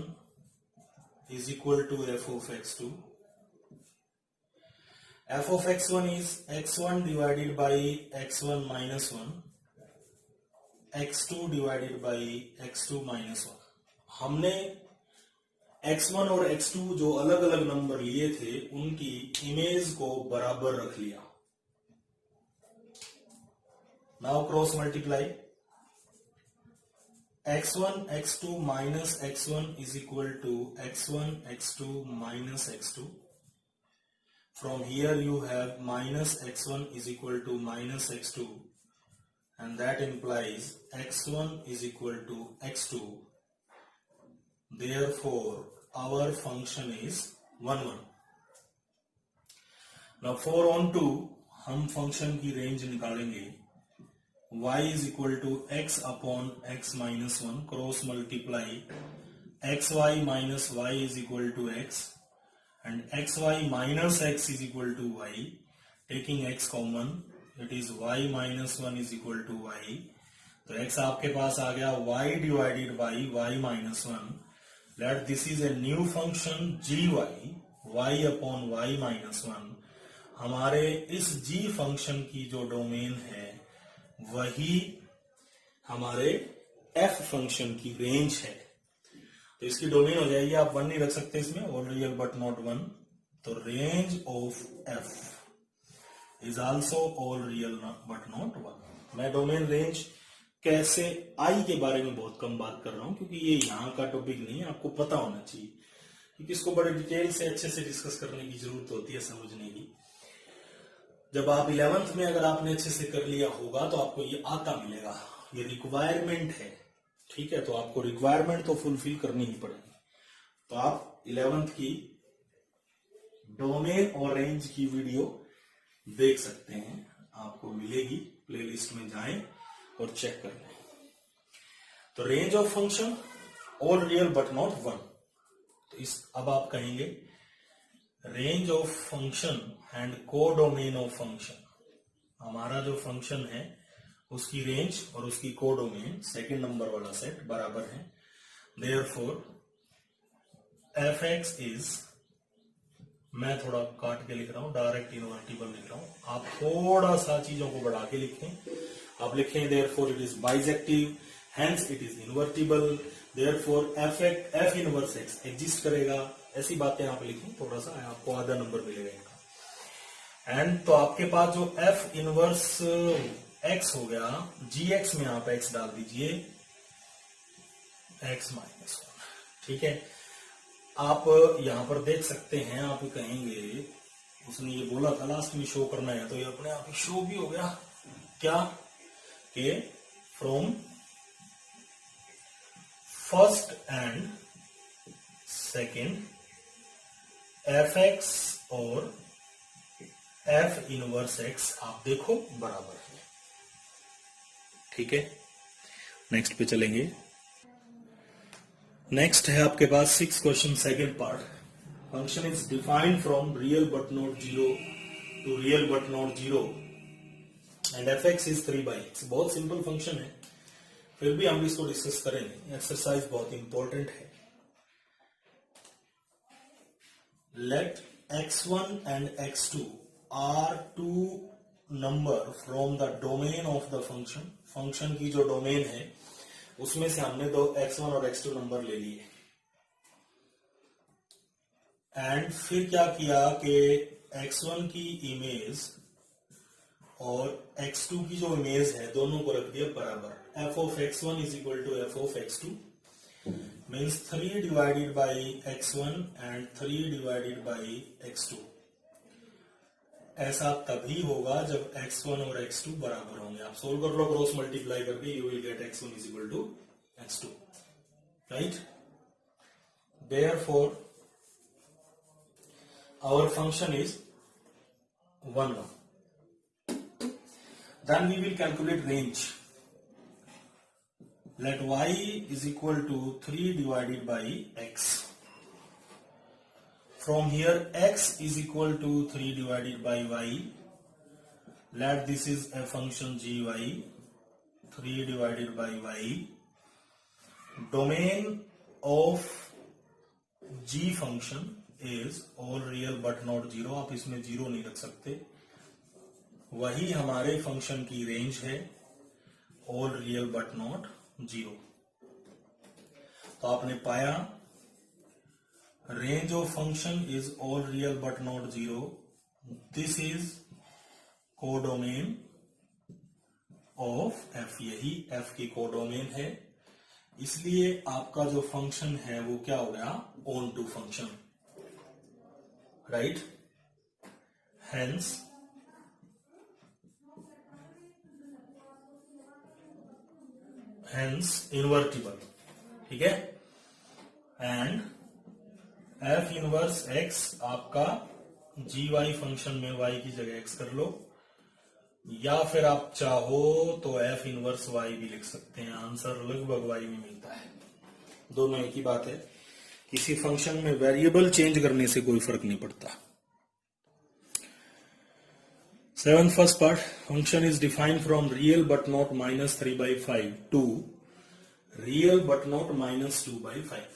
is equal to f of x2. f of x1 is x1 divided by x1 minus 1, x2 divided by x2 minus 1. हमने x1 और x2 जो अलग अलग number लिए थे उनकी इमेज को बराबर रख लिया. Now cross multiply. x1 x2 minus x1 is equal to x1 x2 minus x2. From here you have minus x1 is equal to minus x2, and that implies x1 is equal to x2. Therefore our function is 1 1. Now 4 on 2 हम function की range निकालेंगे. y is equal to x upon x minus 1, cross multiply xy minus y is equal to x and xy minus x is equal to y. Taking x common, it is y minus 1 is equal to y. तो x आपके पास आ गया y divided by y minus 1. Let this is a new function gy, y upon y minus 1. हमारे इस g function की जो domain है वही हमारे f फंक्शन की रेंज है. तो इसकी डोमेन हो जाएगी, आप 1 नहीं रख सकते इसमें, ऑल रियल बट नॉट 1. तो range of f is also all real but not 1. मैं डोमेन रेंज कैसे आई के बारे में बहुत कम बात कर रहा हूं क्योंकि ये यहां का टॉपिक नहीं है, आपको पता होना चाहिए क्योंकि इसको बड़े डिटेल से अच्छे से डिस्कस करने की जरूरत होती है समझने की. जब आप 11th में अगर आपने अच्छे से कर लिया होगा तो आपको ये आता मिलेगा, ये रिक्वायरमेंट है. ठीक है, तो आपको रिक्वायरमेंट तो फुलफिल करनी ही पड़ेगी. तो आप 11th की डोमेन और रेंज की वीडियो देख सकते हैं, आपको मिलेगी. प्लेलिस्ट में जाएं और चेक कर लें. तो range of function all real but not 1. तो इस अब आप कहेंगे range of function and codomain of function. हमारा जो फंक्शन है उसकी रेंज और उसकी कोडोमेन सेकंड नंबर वाला सेट बराबर है. देयरफॉर fx इज, मैं थोड़ा काट के लिख रहा हूं, डायरेक्ट इनवर्टिबल लिख रहा हूं. आप थोड़ा सा चीजों को बढ़ा के लिखें. आप लिखें therefore it is bijective, hence it is invertible. Therefore f inverse x exist करेगा. ऐसी बातें आप लिखें, थोड़ा सा आपको आधा नंबर मिलेगा इनका. एंड तो आपके पास जो f इनवर्स x हो गया, gx में आप x डाल दीजिए x माइनस 1. ठीक है, आप यहां पर देख सकते हैं. आप कहेंगे उसने ये बोला था लास्ट में शो करना है, तो ये अपने आप ही शो भी हो गया. क्या कि from first and second fx और f इनवर्स x आप देखो बराबर है. ठीक है, नेक्स्ट पे चलेंगे. नेक्स्ट है आपके पास 6 question second part. Function is defined from real but not 0 to real but not 0 and fx is 3/x. बहुत सिंपल फंक्शन है, फिर भी हम इसको डिस्कस करेंगे. एक्सरसाइज बहुत इंपॉर्टेंट है. Let x1 and x2 are two number from the domain of the function. Function की जो डोमेन है उसमें से हमने दो x1 और x2 नंबर ले लिए. एंड फिर क्या किया कि x1 की इमेज और x2 की जो इमेज है दोनों को रख दिया बराबर. f of x1 is equal to f of x2, means 3 divided by x1 and 3 divided by x2। ऐसा तभी होगा जब x1 और x2 बराबर होंगे। आप सोल्व कर लो, क्रॉस मल्टीप्लाई करके you will get x1 is equal to x2, right. Therefore our function is 1 1. Then we will calculate range. Let y is equal to 3 divided by x. From here x is equal to 3 divided by y. Let this is a function gy, 3 divided by y. Domain of g function is all real but not zero. आप इसमें zero नहीं रख सकते, वही हमारे function की range है, all real but not zero। तो आपने पाया range of function is all real but not zero। This is codomain of f, यही f की कोडोमेन है, इसलिए आपका जो फंक्शन है वो क्या हो गया, onto function, right. Hence invertible, ठीक है। एंड f इनवर्स x आपका gy फंक्शन में y की जगह x कर लो, या फिर आप चाहो तो f इनवर्स y भी लिख सकते हैं। आंसर लगभग y में मिलता है, दोनों एक ही बात है। किसी फंक्शन में वेरिएबल चेंज करने से कोई फर्क नहीं पड़ता। 7th first part, function is defined from real but not -3/5 to real but not -2/5।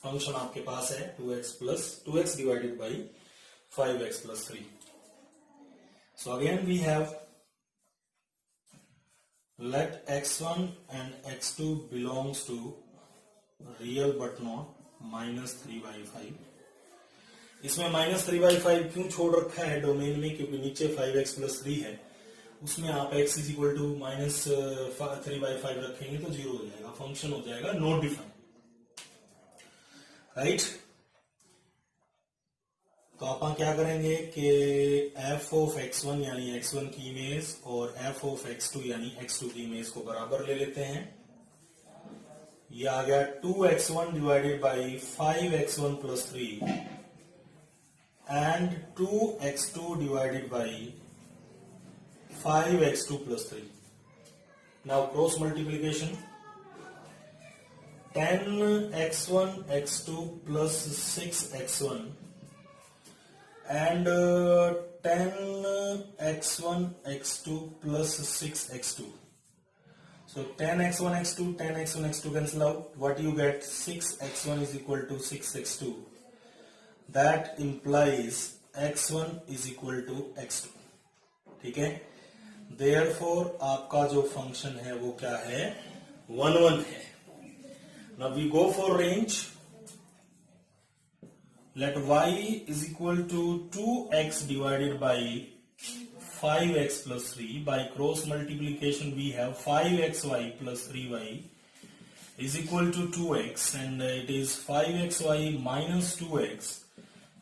Function आपके पास है 2x divided by 5x + 3। So again we have let x1 and x2 belongs to real but not -3/5। इसमें -3/5 क्यों छोड़ रखा है domain में, क्योंकि नीचे 5x + 3 है, उसमें आप x इज इक्वल टू -3/5 रखेंगे तो जीरो हो जाएगा, फंक्शन हो जाएगा नॉट डिफाइंड, राइट। तो आप क्या करेंगे कि f ऑफ x1 यानी x1 की इमेज और f ऑफ x2 यानी x2 की इमेज को बराबर ले लेते हैं। ये आ गया 2x1 divided by 5x1 + 3 and 2x2 divided by 5x2 + 3। Now cross multiplication, 10x1 x2 plus 6x1 and 10x1 x2 plus 6x2. So 10x1 x2, 10x1 x2 cancel out. What you get? 6x1 is equal to 6x2. That implies x1 is equal to x2. ठीक है। Therefore आपका जो function है वो क्या है, 1 1 है। Now we go for range. Let y is equal to 2x divided by 5x plus 3. By cross multiplication we have 5xy plus 3y is equal to 2x, and it is 5xy minus 2x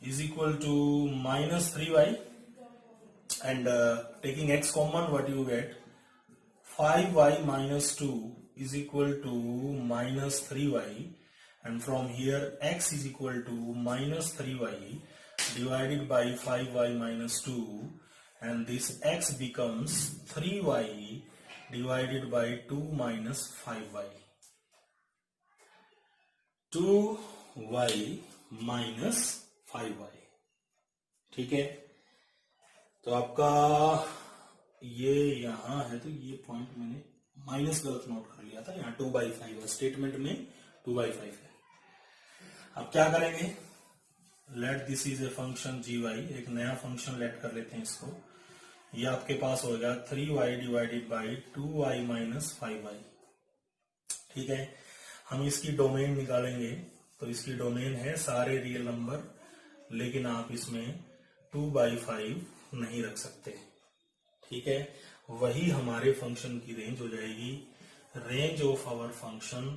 is equal to minus 3y, and taking x common, what you get, 5y minus 2 is equal to minus 3y, and from here x is equal to minus 3y divided by 5y minus 2, and this x becomes 3y divided by 2 minus 5y, 2y minus 5y। ठीक है। तो आपका ये यहां है, तो ये point मैंने माइनस गलत नोट कर लिया था, यहाँ 2/5 है, स्टेटमेंट में 2/5 है। अब क्या करेंगे, late this is a function gy, एक नया फंक्शन लेट कर लेते हैं इसको। ये आपके पास होगा 3y divided by 2y minus 5y। ठीक है। हम इसकी डोमेन निकालेंगे, तो इसकी डोमेन है सारे रियल नंबर, लेकिन आप इसमें 2/5 नहीं रख सकते। ठीक है। वही हमारे फंक्शन की रेंज हो जाएगी। Range of our function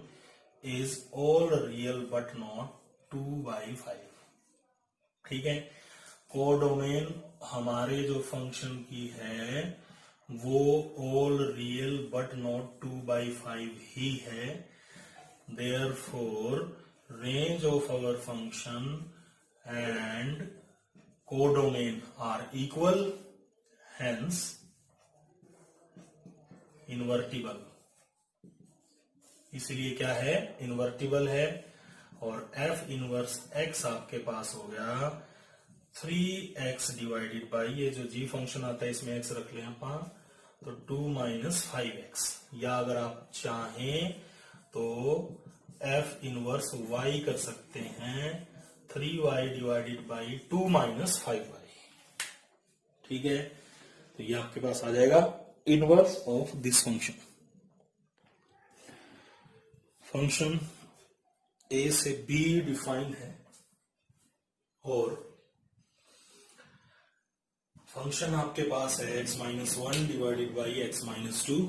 is all real but not 2/5। ठीक है, कोडोमेन हमारे जो फंक्शन की है वो ऑल रियल बट नॉट 2/5 ही है। Therefore, range of our function and codomain are equal, hence invertible। इसलिए क्या है, इन्वर्टिबल है। और f इनवर्स x आपके पास हो गया 3x डिवाइडेड बाई, ये जो g फंक्शन आता है इसमें x रख लें अपन, तो 2 - 5x, या अगर आप चाहें तो f इनवर्स y कर सकते हैं 3y डिवाइडेड बाई 2 - 5y। ठीक है, तो ये आपके पास आ जाएगा inverse of this function. Function a से b डिफाइन है और फंक्शन आपके पास है x-1 divided by x-2।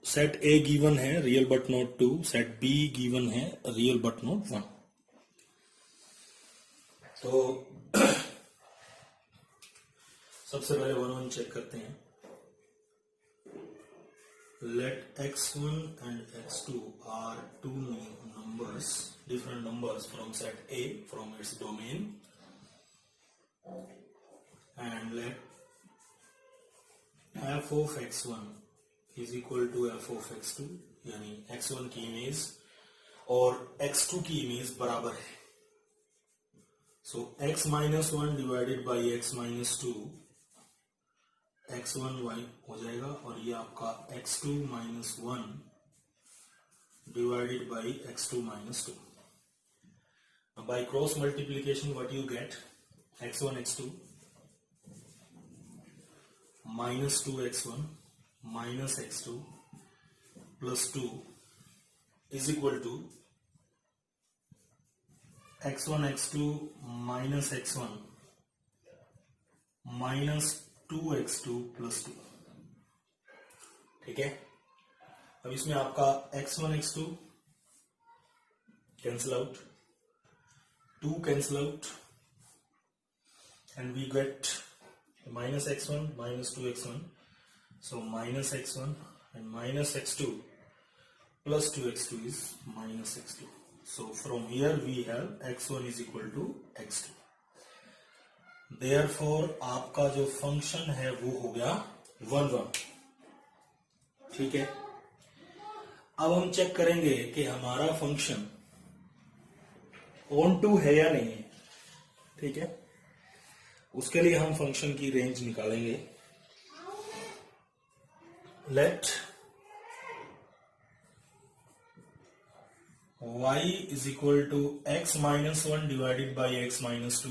Set A given है real but not 2, set B given है रियल बट नॉट 1। तो सबसे पहले 1 चेक करते हैं। Let x1 and x2 are two numbers, different numbers from set A from its domain, and let f of x1 is equal to f of x2, यानी x1 की image और x2 की image बराबर है। सो x-1 divided by x-2 x1y हो जाएगा, और ये आपका x2 - 1 divided by x2 - 2। By cross multiplication what you gate, x1 x2 -2x1 minus x2 plus 2 is equal to x1 x2 minus x1 minus 2x2 plus 2। ठीक है, अब इसमें आपका x1 x2 cancel out, 2 cancel out, and we get minus x1 minus 2x1, so minus x1 and minus x2 plus 2x2 is minus x2. So from here we have x1 is equal to x2. Therefore आपका जो function है वो हो गया 1 1। ठीक है, अब हम चेक करेंगे कि हमारा फंक्शन ऑन टू है या नहीं है। ठीक है, उसके लिए हम फंक्शन की रेंज निकालेंगे। Let y is equal to x-1 divided by x-2.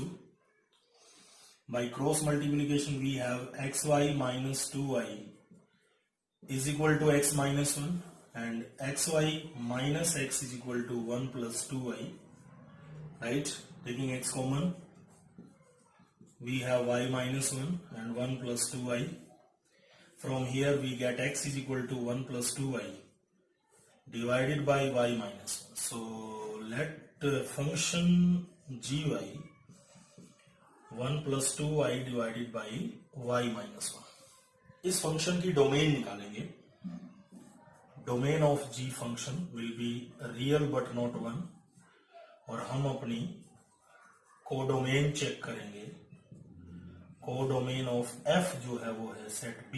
By cross multiplication we have xy minus 2y is equal to x-1, and xy minus x is equal to 1 plus 2y, right? Taking x common, we have y minus 1 and 1 plus 2y. From here we get x is equal to 1 plus 2y divided by y minus 1. So let function gy 1 plus 2y divided by y minus 1। इस function की domain निकालेंगे। Domain of g function will be real but not 1, और हम अपनी codomain check करेंगे। Codomain of f जो है वो है सेट B,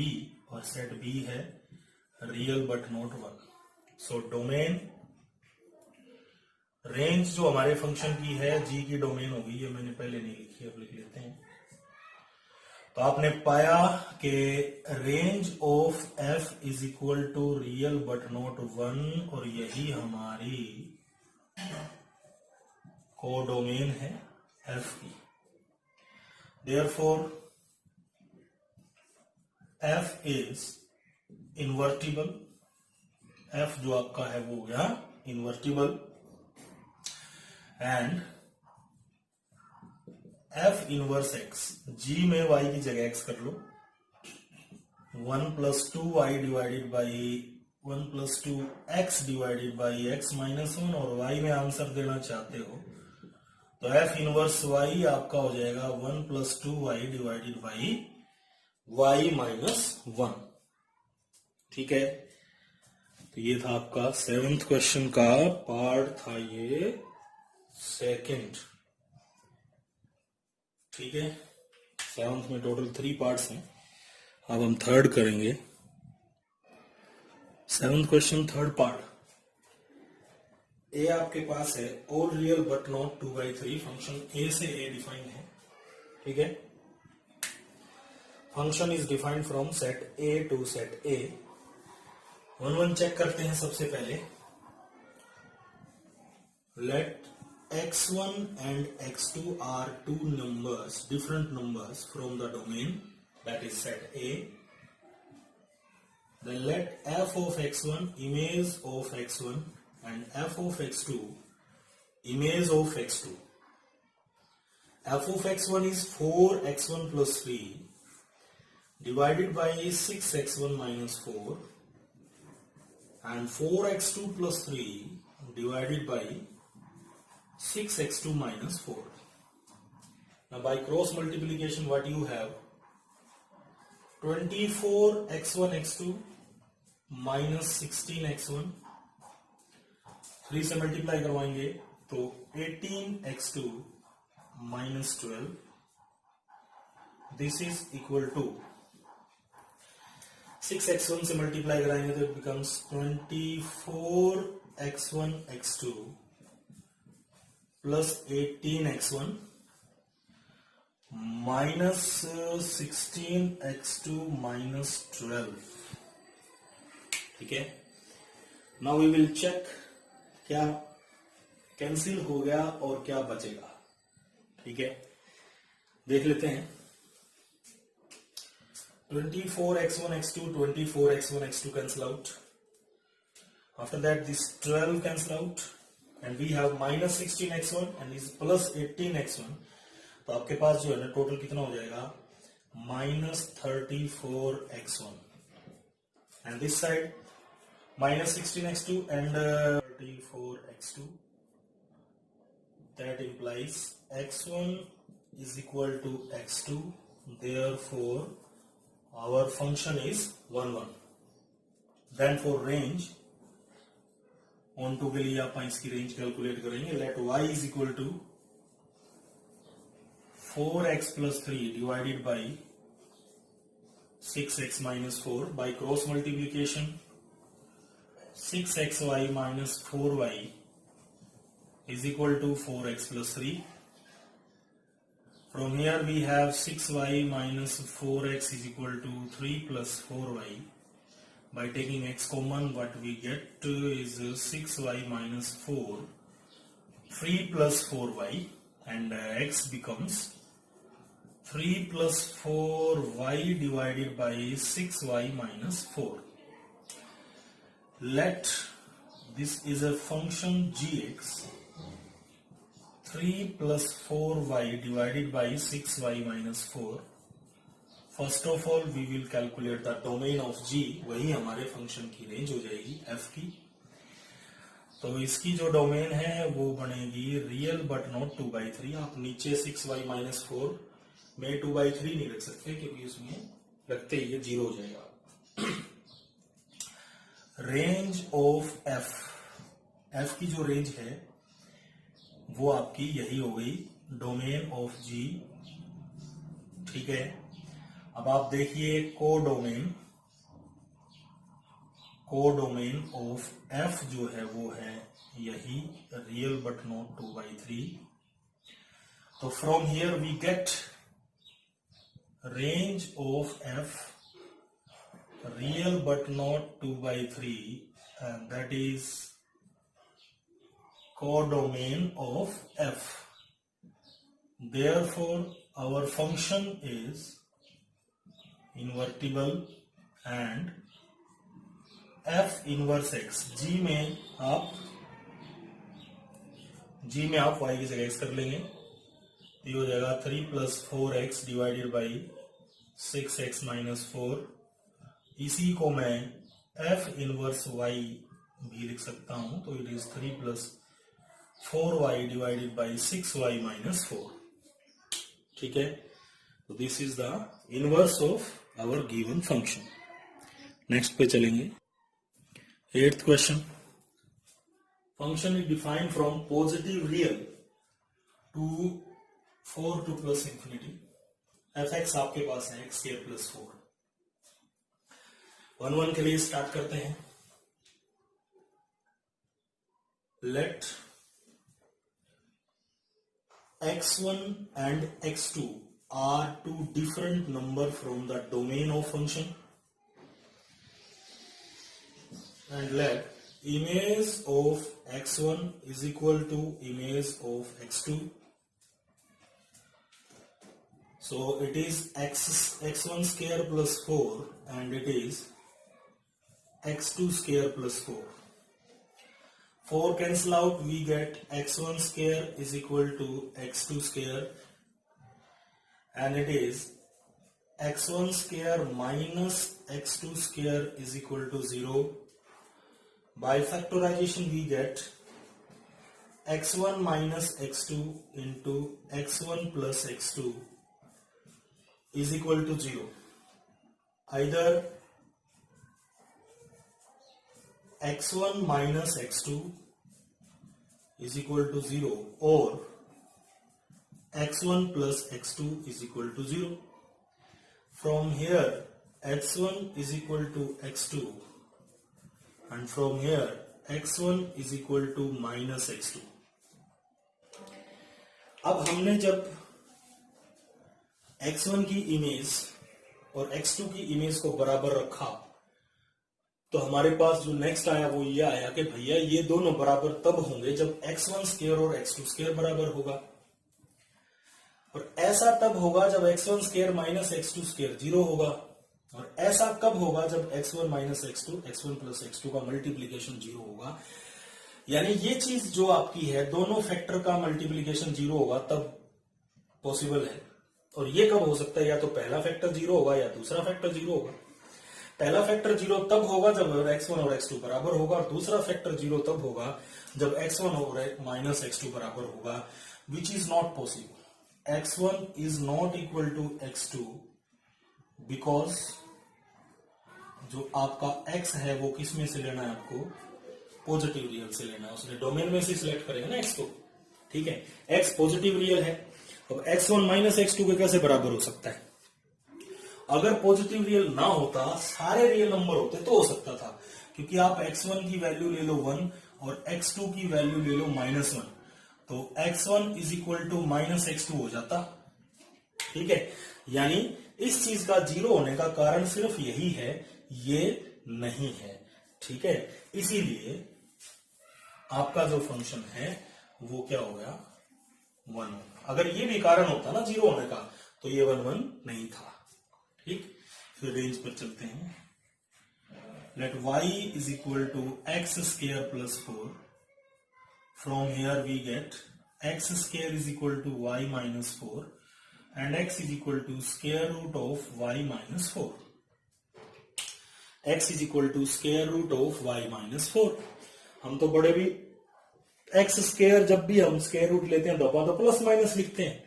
और सेट B है real but not 1। So domain range जो हमारे फंक्शन की है g की डोमेन होगी, ये मैंने पहले नहीं लिखी, अब लिख लेते हैं। तो आपने पाया कि range of f is equal to real but not 1, और यही हमारी कोडोमेन है f की। Therefore f is invertible, f जो आपका है वो हो गया invertible, and f inverse x, g में y की जगह x कर लो, 1 plus 2y divided by 1 + 2x divided by x - 1 और y में आंसर देना चाहते हो तो f इनवर्स y आपका हो जाएगा 1 + 2y डिवाइडेड बाई y - 1। ठीक है, तो ये था आपका 7th क्वेश्चन का पार्ट था ये सेकंड। ठीक है, 7th में टोटल 3 पार्ट्स हैं। अब हम थर्ड करेंगे। 7th question third part. ए आपके पास है all real but not 2/3। Function A से ए डिफाइंड है। ठीक है, function is defined from set A to set A. 1 check करते हैं सबसे पहले। Let x1 and x2 are two numbers, different numbers from the domain, that is set A. Then let f of x1 image of x1 and f of x2 image of x2. f of x1 is 4x1 plus 3 divided by 6x1 minus 4 and 4x2 plus 3 divided by 6x2 minus 4. Now by cross multiplication what you have? 24x1 x2 minus 16x1, 3 से multiply करवाएंगे तो 18x2 minus 12, this is equal to 6x1 से multiply कराएंगे तो it becomes 24x1 x2 plus 18x1 minus 16x2 minus 12. ठीक है, now we will check क्या cancel हो गया और क्या बचेगा। ठीक है, देख लेते हैं। 24x1 x2 24x1 x2 cancel out. After that this 12 cancel out and we have minus 16x1 and this plus 18x1. तो आपके पास जो है ना टोटल कितना हो जाएगा? minus 34x1 and this side minus 16x2 and 34x2. That implies x1 is equal to x2. Therefore our function is 1 1. Then for range onto के लिए आप इसकी रेंज कैलकुलेट करेंगे। Let y is equal to 4x plus 3 divided by 6x minus 4 by cross multiplication 6xy minus 4y is equal to 4x plus 3. From here we have 6y minus 4x is equal to 3 plus 4y. By taking x common, what we get is 6y minus 4, 3 plus 4y, and x becomes 3 plus 4y divided by 6y minus 4. Let this is a function gx, 3 plus 4y divided by 6y minus 4. First of all we will calculate the domain of g, वही हमारे function की range हो जाएगी F की। तो इसकी जो domain है वो बनेगी रियल बट नॉट 2/3। आप नीचे 6y माइनस 4 में 2/3 नहीं रख सकते क्योंकि उसमें रखते ही ये 0 हो जाएगा। रेंज ऑफ एफ, एफ की जो रेंज है वो आपकी यही हो गई डोमेन ऑफ जी। ठीक है, अब आप देखिए कोडोमेन ऑफ एफ जो है वो है यही रियल बट नॉट 2/3। तो from here we get range of F real but not 2/3 and that is codomain of f. Therefore our function is invertible and f inverse x। g में आप y की जगह x कर लेंगे तो ये हो जाएगा 3 plus 4x divided by 6x minus 4। इसी को मैं एफ इनवर्स वाई भी लिख सकता हूं, तो it is 3 + 4y divided by 6y - 4। ठीक है, तो this is the inverse of our given function. Next पे चलेंगे। 8th question, function is defined from positive real to 4 to +∞। F X आपके पास है x² + 4। 1 के लिए स्टार्ट करते हैं। Let x1 and x2 are two different number from the domain of function, and let image of x1 is equal to image of x2. So it is x1² + 4 and it is x2² + 4. 4 cancel out, we get x1² is equal to x2², and it is x1² minus x2² is equal to 0. By factorization we get x1 minus x2 into x1 plus x2 is equal to 0. Either x1 minus x2 is equal to 0 or x1 plus x2 is equal to 0. From here x1 is equal to x2 and from here x1 is equal to minus x2. अब हमने जब x1 की image और x2 की image को बराबर रखा तो हमारे पास जो नेक्स्ट आया वो ये आया कि भैया ये दोनों बराबर तब होंगे जब x1² और x2² बराबर होगा, और ऐसा तब होगा जब x1² minus x2² 0 होगा, और ऐसा कब होगा जब x1 minus x2 x1 plus x2 का मल्टीप्लीकेशन 0 होगा। यानी ये चीज जो आपकी है दोनों फैक्टर का मल्टीप्लीकेशन 0 होगा तब पॉसिबल है। और ये कब हो सकता है, या तो पहला फैक्टर 0 होगा या दूसरा फैक्टर 0 होगा। पहला फैक्टर 0 तब होगा जब x1 और x2 बराबर होगा, और दूसरा फैक्टर 0 तब होगा जब x1 और माइनस x2 बराबर होगा, which is not possible. x1 is not equal to x2 because जो आपका x है वो किस में से लेना है, आपको पॉजिटिव रियल से लेना है। उसने डोमेन में से सिलेक्ट करेगा ना x को, ठीक है। x पॉजिटिव रियल है, अब x1 माइनस x2 के कैसे बराबर हो सकता है। अगर पॉजिटिव रियल ना होता, सारे रियल नंबर होते तो हो सकता था, क्योंकि आप x1 की वैल्यू ले लो 1 और x2 की वैल्यू ले लो -1, तो x1 is equal to minus x2 हो जाता, ठीक है। यानी इस चीज का 0 होने का कारण सिर्फ यही है, ये नहीं है, ठीक है। इसीलिए आपका जो फंक्शन है वो क्या हो गया, 1। अगर ये भी कारण होता ना 0 होने का तो ये 1 1 नहीं था, ठीक। फिर रेंज पर चलते हैं। Let y is equal to x² + 4। From here we get x² is equal to y - 4 and x is equal to square root of y - 4। x is equal to square root of y - 4। हम तो बड़े भी x², जब भी हम square root लेते हैं तो प्लस माइनस लिखते हैं,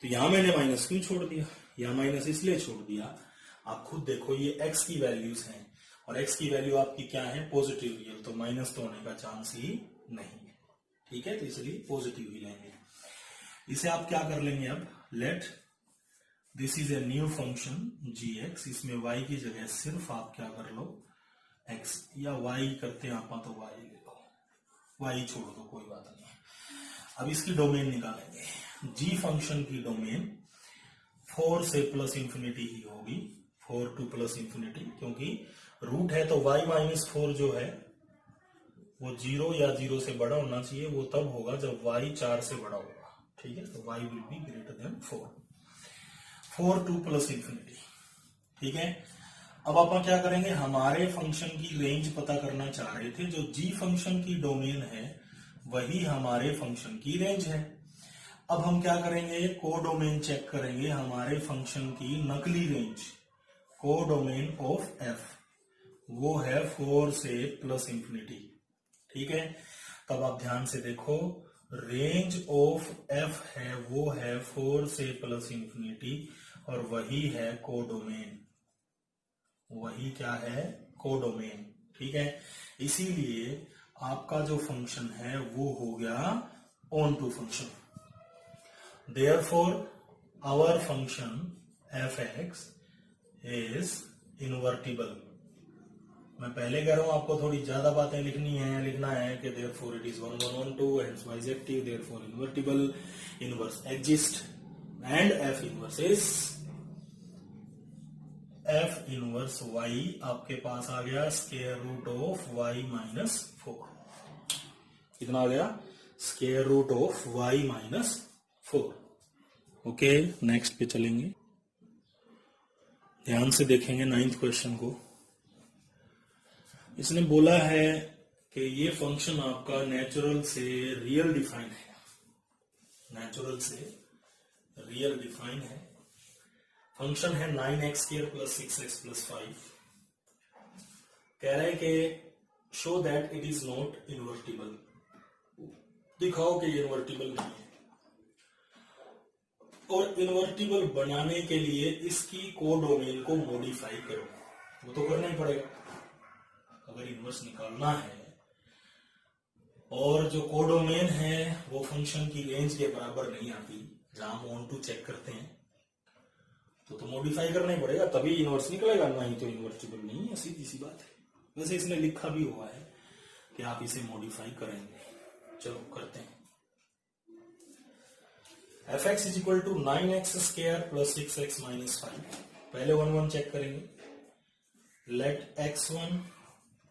तो यहां मैंने माइनस क्यों छोड़ दिया, या माइनस इसलिए छोड़ दिया, आप खुद देखो ये x की वैल्यूज हैं और x की वैल्यू आपकी क्या है, पॉजिटिव रियल, तो माइनस तो होने का चांस ही नहीं है, ठीक है। तो इसलिए पॉजिटिव ही लेंगे। इसे आप क्या कर लेंगे, अब late this is a new function gx, इसमें y की जगह सिर्फ आप क्या कर लो x, या y करते हैं आप तो y ले लो, y छोड़ दो कोई बात नहीं है। अब इसकी डोमेन निकालेंगे। g फंक्शन की डोमेन 4 से +∞ ही होगी, 4 to +∞, क्योंकि रूट है तो y - 4 जो है वो 0 या 0 से बड़ा होना चाहिए, वो तब होगा जब y 4 से बड़ा होगा, ठीक है। तो y will be greater than 4 to +∞, ठीक है। अब आप क्या करेंगे, हमारे फंक्शन की रेंज पता करना चाह रहे थे, जो g फंक्शन की डोमेन है वही हमारे फंक्शन की रेंज है। अब हम क्या करेंगे, कोडोमेन चेक करेंगे हमारे फंक्शन की नकली रेंज, कोडोमेन ऑफ f। वो है 4 से प्लस इंफिनिटी। ठीक है, तब आप ध्यान से देखो, रेंज ऑफ एफ है वो है 4 से प्लस इंफिनिटी, और वही है कोडोमेन, वही क्या है, कोडोमेन। ठीक है, इसीलिए आपका जो फंक्शन है वो हो गया onto function. Therefore our function F x is invertible. मैं पहले कह रहा हूं आपको थोड़ी ज्यादा बातें लिखना है कि therefore it is 1 1 1 2 hence y is active, therefore invertible, inverse exist, and F inverse is F inverse y आपके पास आ गया square root of y minus 4। कितना आ गया, square root of y minus 4। Okay, next पे चलेंगे, ध्यान से देखेंगे 9th क्वेश्चन को। इसने बोला है कि ये फंक्शन आपका नेचुरल से रियल डिफाइन है, नेचुरल से रियल डिफाइन है। फंक्शन है 9x square plus 6x plus 5। कह रहे हैं कि show that it is not invertible, दिखाओ कि ये इनवर्टिबल नहीं है। और इनवर्टिबल बनाने के लिए इसकी कोडोमेन को मॉडिफाई करो, वो तो करना ही पड़ेगा अगर इनवर्स निकालना है। और जो कोडोमेन है वो फंक्शन की रेंज के बराबर नहीं आती, जहां हम ऑन टू चेक करते हैं, तो मॉडिफाई करना ही पड़ेगा, तभी इनवर्स निकलेगा, नहीं तो इनवर्टिबल नहीं है, सीधी सी बात है। वैसे इसने लिखा भी हुआ है कि आप इसे मॉडिफाई करेंगे, चलो करते हैं। F x is equal to 9x square plus 6x minus 5। पहले 1 1 चेक करेंगे। Let x1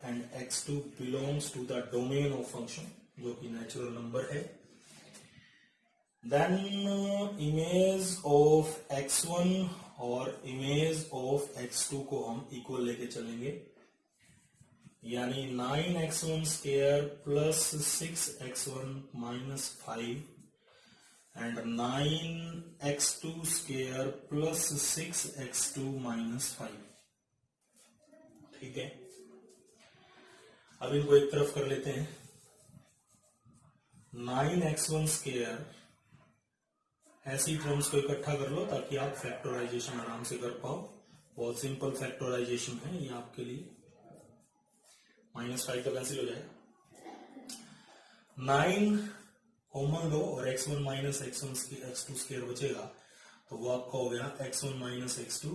and x2 belongs to the domain of function, जो कि नेचुरल नंबर है। देन इमेज ऑफ x1 और इमेज ऑफ x2 को हम इक्वल लेके चलेंगे, यानी 9x1 square plus 6x1 minus 5 and 9x2 square plus 6x2 minus 5। ठीक है, अब इनको एक तरफ कर लेते हैं। 9x1 स्क्वायर, ऐसी टर्म्स को इकट्ठा कर लो ताकि आप फैक्टराइजेशन आराम से कर पाओ। बहुत सिंपल फैक्टराइजेशन है ये आपके लिए। -5 तो कैंसिल हो जाएगा, 9 कॉमन लो और x1 माइनस x2 स्क्वायर बचेगा, तो वो आपका हो गया x1 minus x2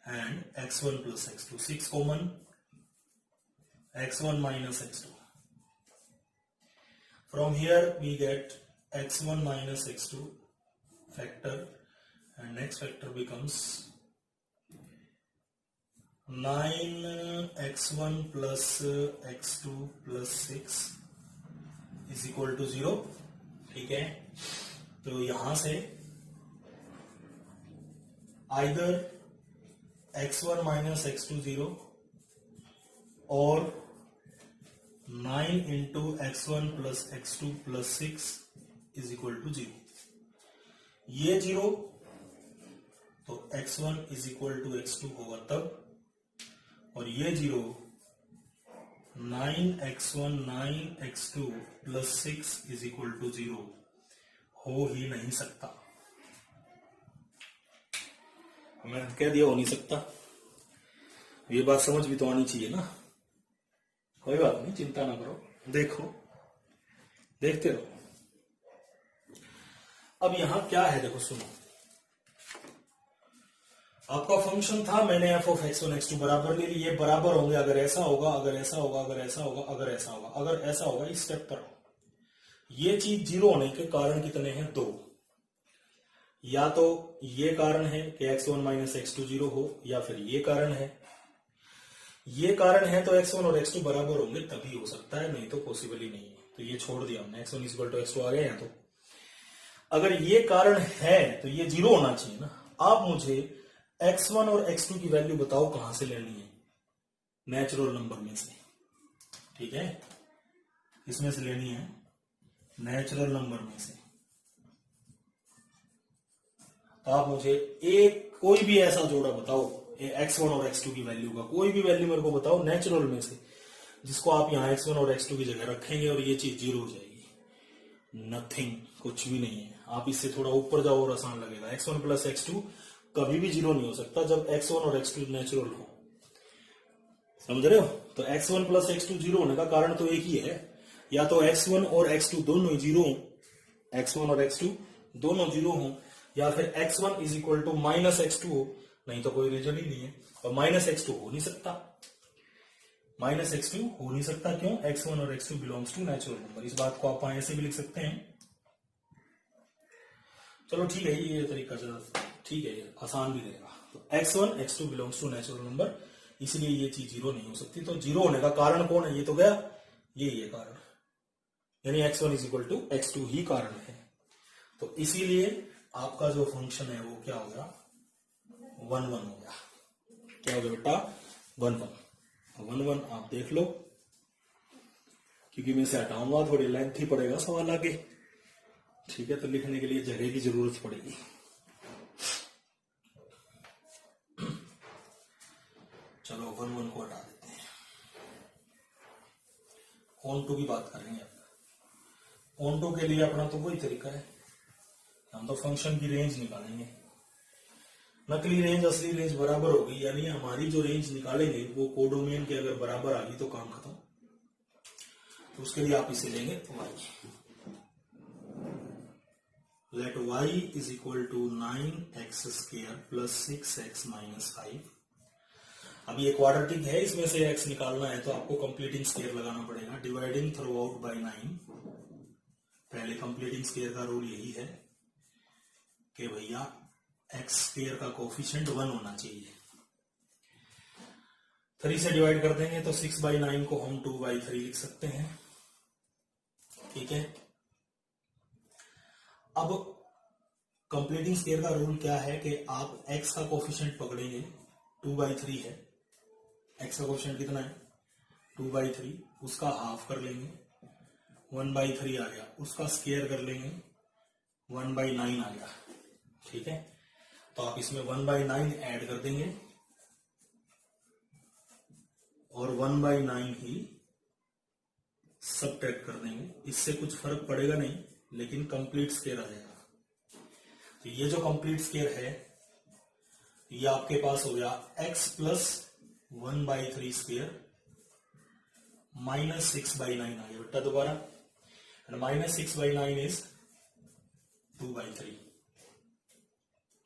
and x1 plus x2। 6 common, x1 minus x2. From here we get x1 minus x2 factor, and next factor becomes 9x1 plus x2 plus 6 is equal to 0। ठीक है, तो यहां से either x1 minus x2 0 और 9 into x1 plus x2 plus 6 is equal to 0। ये 0 तो x1 is equal to x2 होगा तब, और ये 0 9x1 9x2 plus 6 is equal to 0 हो ही नहीं सकता। मैंने कह दिया हो नहीं सकता, ये बात समझ भी तो आनी चाहिए ना। कोई बात नहीं, चिंता ना करो, देखो, देखते रहो। अब यहां क्या है देखो, सुनो, आपका फंक्शन था, मैंने f ऑफ x1 x2 बराबर ले ली, ये बराबर होंगे अगर ऐसा होगा, अगर ऐसा होगा, अगर ऐसा होगा, अगर ऐसा होगा, अगर ऐसा होगा, इस स्टेप पर ये चीज 0 होने के कारण कितने हैं, 2। या तो ये कारण है कि x1 माइनस x2 0 हो, या फिर ये कारण है, ये कारण है तो x1 और x2 बराबर होंगे तभी हो सकता है, नहीं तो पॉसिबल ही नहीं है। तो ये छोड़ दिया हमने, x1 इक्वल टू x2 आ गया। तो अगर ये कारण है तो ये 0 होना चाहिए ना। आप मुझे x1 और x2 की वैल्यू बताओ कहां से लेनी है, नेचुरल नंबर में से। ठीक है, इसमें से लेनी है, नेचुरल नंबर में से। तो आप मुझे एक कोई भी ऐसा जोड़ा बताओ x1 और x2 की वैल्यू का, कोई भी वैल्यू मेरे को बताओ नेचुरल में से, जिसको आप यहाँ x1 और x2 की जगह रखेंगे और ये चीज जीरो हो जाएगी। नथिंग, कुछ भी नहीं है। आप इससे थोड़ा ऊपर जाओ और आसान लगेगा। x1 प्लस x2 कभी भी जीरो नहीं हो सकता जब x1 और x2 नेचुरल हो। समझ रहे हो? तो x1 प्लस x2 जीरो होने का कारण तो एक ही है, या तो x1 और x2 दोनों जीरो हो, x1 और x2 दोनों जीरो हो, या फिर x1 is equal to minus x2 हो, नहीं तो कोई रीजन ही नहीं है। और माइनस x2 हो नहीं सकता, माइनस x2 हो नहीं सकता। क्यों? x1 और x2 belongs to natural number. इस बात को आप ऐसे भी लिख सकते हैं। चलो ठीक है, ये तरीका ठीक है, ये आसान भी रहेगा। तो x1 x2 belongs to natural number, इसलिए ये चीज जीरो नहीं हो सकती। तो जीरो होने का कारण कौन है? ये तो गया, ये कारण, यानी x1 is equal to x2 ही कारण है। तो इसीलिए आपका जो फंक्शन है वो क्या हो गया? 1 1 हो गया। क्या हो गया बेटा? 1 1 1 1। आप देख लो, क्योंकि मैं इसे हटाऊंगा थोड़ी लेंथ ही पड़ेगा सवाल आगे। ठीक है, तो लिखने के लिए जगह की जरूरत पड़ेगी। चलो 1 1 को हटा देते हैं। ऑन टू की बात करेंगे। ऑन टू के लिए अपना तो वही तरीका है, हम तो फंक्शन की रेंज निकालेंगे। नकली रेंज असली रेंज बराबर होगी, यानी हमारी जो रेंज निकालेंगे वो कोडोमेन के अगर बराबर आ गई तो काम खत्म। तो उसके लिए आप इसे लेंगे y, let y is equal to 9x square plus 6x minus 5। अब ये क्वाड्रेटिक है, इसमें से x निकालना है तो आपको कंप्लीटिंग स्क्वायर लगाना पड़ेगा। Dividing through out by 9। पहले कंप्लीटिंग स्क्वायर का रूल यही है कि भैया x स्क्वायर का कोफिशिएंट 1 होना चाहिए। 3 से डिवाइड कर देंगे तो 6/9 को हम 2/3 लिख सकते हैं। ठीक है, अब कंप्लीटिंग स्क्वायर का रूल क्या है कि आप x का कोफिशिएंट पकड़ेंगे, 2/3 है। x का कोफिशिएंट कितना है? 2/3। उसका हाफ कर लेंगे, 1/3 आ गया। उसका स्क्वायर कर लेंगे, 1/9 आ गया। ठीक है, तो आप इसमें 1/9 ऐड कर देंगे और 1/9 ही सबट्रैक्ट कर देंगे। इससे कुछ फर्क पड़ेगा नहीं, लेकिन कंप्लीट स्क्वायर आ जाएगा। तो ये जो कंप्लीट स्क्वायर है ये आपके पास हो गया x प्लस 1/3 स्क्वायर माइनस 6/9 आ गया बेटा दोबारा, माइनस 6/9 इज 2/3।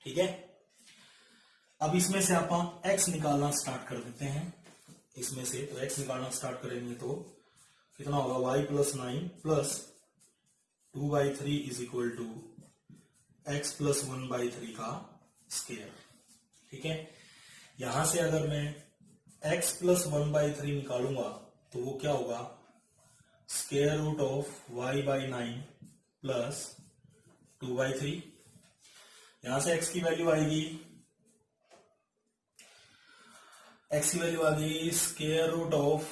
ठीक है, अब इसमें से आप x निकालना स्टार्ट कर देते हैं। इसमें से तो x निकालना स्टार्ट करेंगे तो कितना होगा? y plus 9 plus 2/3 is equal to x plus 1/3 का स्क्वायर। ठीक है, यहां से अगर मैं x प्लस 1/3 निकालूंगा तो वो क्या होगा? Square root of y/9 plus 2/3। यहां से x की वैल्यू आएगी, x की वैल्यू आ गई square root of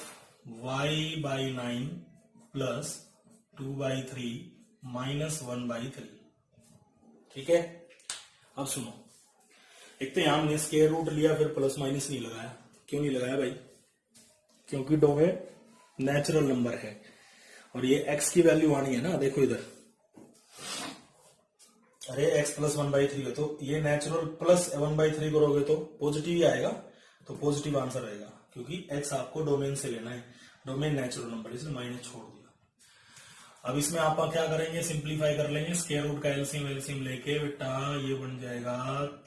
y/9 plus 2/3 minus 1/3। ठीक है, अब सुनो, एक तो यहां हमने स्क्वायर रूट लिया फिर प्लस माइनस नहीं लगाया। क्यों नहीं लगाया भाई? क्योंकि डोमेन नेचुरल नंबर है और ये x की वैल्यू आनी है ना। देखो इधर, अरे x प्लस 1/3 है तो ये नेचुरल प्लस 1/3 करोगे तो पॉजिटिव ही आएगा, तो पॉजिटिव आंसर आएगा, क्योंकि x आपको डोमेन से लेना है, डोमेन नेचुरल नंबर, इसलिए माइनस छोड़ दिया। अब इसमें आप क्या करेंगे? सिंप्लीफाई कर लेंगे। स्क्वायर रूट का एलसीएम लेके बेटा ये बन जाएगा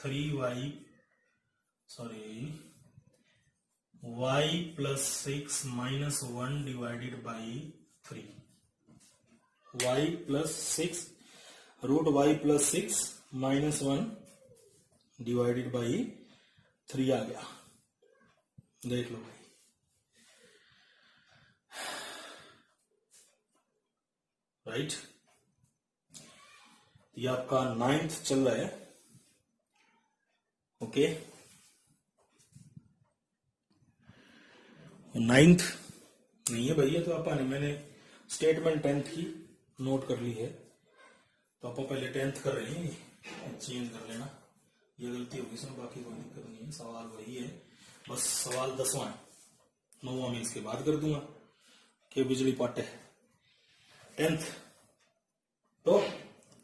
3y y plus 6 minus 1 divided by 3। y plus 6 root y plus 6 minus 1 divided by 3 आ गया। देख लो भाई, राइट। ये आपका 9th चल रहा है। ओके, 9th नहीं है भैया, तो आपा ने मैंने स्टेटमेंट 10th की नोट कर ली है, तो आप पहले 10th कर रहे हैं, चेंज कर लेना। ये गलती होगी इसमें, बाकी कोई दिक्कत नहीं है, सवाल वही है, बस सवाल 10वां है, 9वां में इसके बाद कर दूंगा कि बिजली पाटे है 10th। तो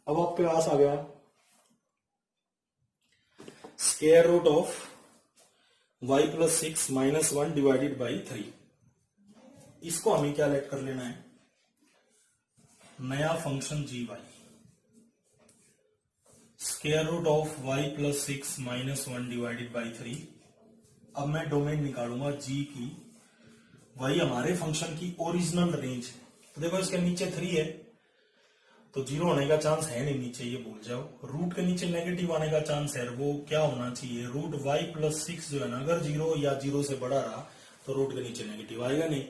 अब आपके पास आ गया square root of y plus 6 minus 1 divided by 3। इसको हमें क्या लेट कर लेना है, नया function g y, square root of y plus 6 minus 1 divided by 3। अब मैं डोमेन निकालूंगा जी की, वही हमारे फंक्शन की ओरिजिनल रेंज है। तो देखो इसके नीचे 3 है तो 0 होने का चांस है नहीं नीचे, ये भूल जाओ। रूट के नीचे नेगेटिव आने का चांस है, वो क्या होना चाहिए, रूट y प्लस 6 जो है ना, अगर 0 या 0 से बड़ा रहा तो रूट के नीचे नेगेटिव आएगा नहीं।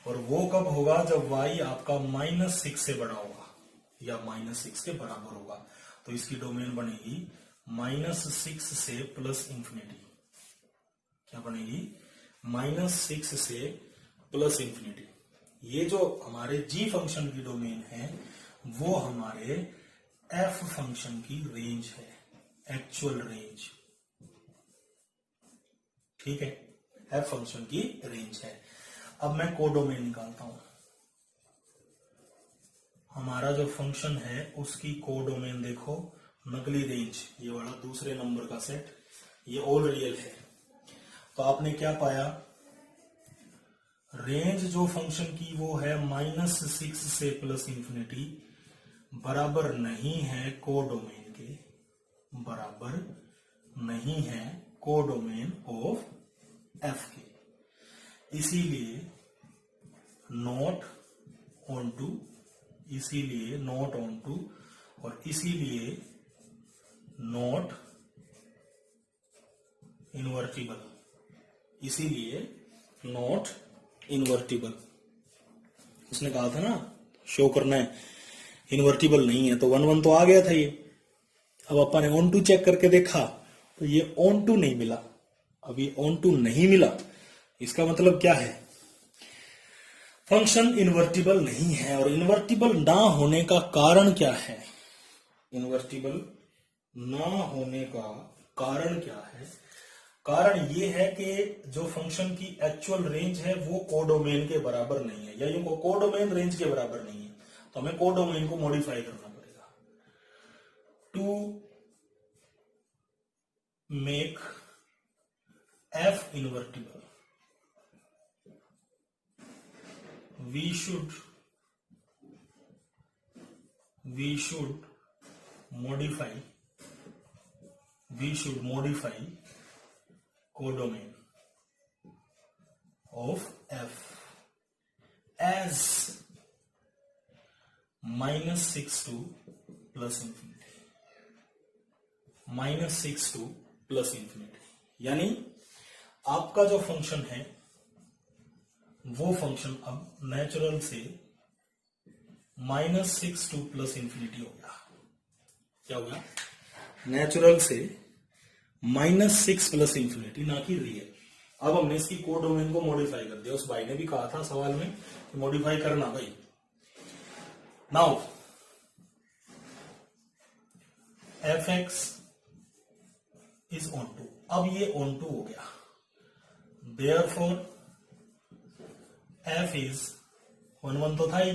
और वो कब होगा, जब y आपका -6 से बड़ा होगा या -6 के बराबर होगा। तो इसकी डोमेन बनेगी -6 से प्लस इंफिनिटी। क्या बनेगी, -6 से प्लस इंफिनिटी। ये जो हमारे g फंक्शन की डोमेन है वो हमारे f फंक्शन की रेंज है, एक्चुअल रेंज, ठीक है, f फंक्शन की रेंज है। अब मैं कोडोमेन निकालता हूं, हमारा जो फंक्शन है उसकी कोडोमेन देखो, नकली रेंज, ये वाला दूसरे नंबर का सेट, ये ऑल रियल है। तो आपने क्या पाया, रेंज जो फंक्शन की वो है -6 से प्लस इंफिनिटी, बराबर नहीं है कोडोमेन के, बराबर नहीं है कोडोमेन ऑफ f के। इसीलिए नॉट ऑन टू, इसीलिए नॉट ऑन टू, और इसीलिए नॉट इनवर्टिबल, इसीलिए नॉट इनवर्टिबल। उसने कहा था ना शो करना है, इनवर्टिबल नहीं है, तो 1 1 तो आ गया था ये। अब अपन ने ऑन टू चेक करके देखा तो ये ऑन टू नहीं मिला। अब ये ऑन टू नहीं मिला, इसका मतलब क्या है, फंक्शन इन्वर्टिबल नहीं है। और इन्वर्टिबल ना होने का कारण क्या है, इन्वर्टिबल ना होने का कारण क्या है, कारण ये है कि जो फंक्शन की एक्चुअल रेंज है वो कोडोमेन के बराबर नहीं है, या यूं कोडोमेन रेंज के बराबर नहीं है। तो हमें कोडोमेन को मॉडिफाई करना पड़ेगा to make f invertible. we should modify codomain of f as -6 to plus infinity, -6 to plus infinity। यानी आपका जो फंक्शन है वो फंक्शन अब नेचुरल से -6 टू प्लस इंफिनिटी हो गया। क्या हो गया, नेचुरल से -6 प्लस इंफिनिटी, ना कि रियल। अब हमने इसकी कोडोमेन को मॉडिफाई कर दिया, उस भाई ने भी कहा था सवाल में कि मॉडिफाई करना भाई। Now fx is onto, अब ये ऑन टू हो गया, देयरफॉर f इज 1 1 तो था ही,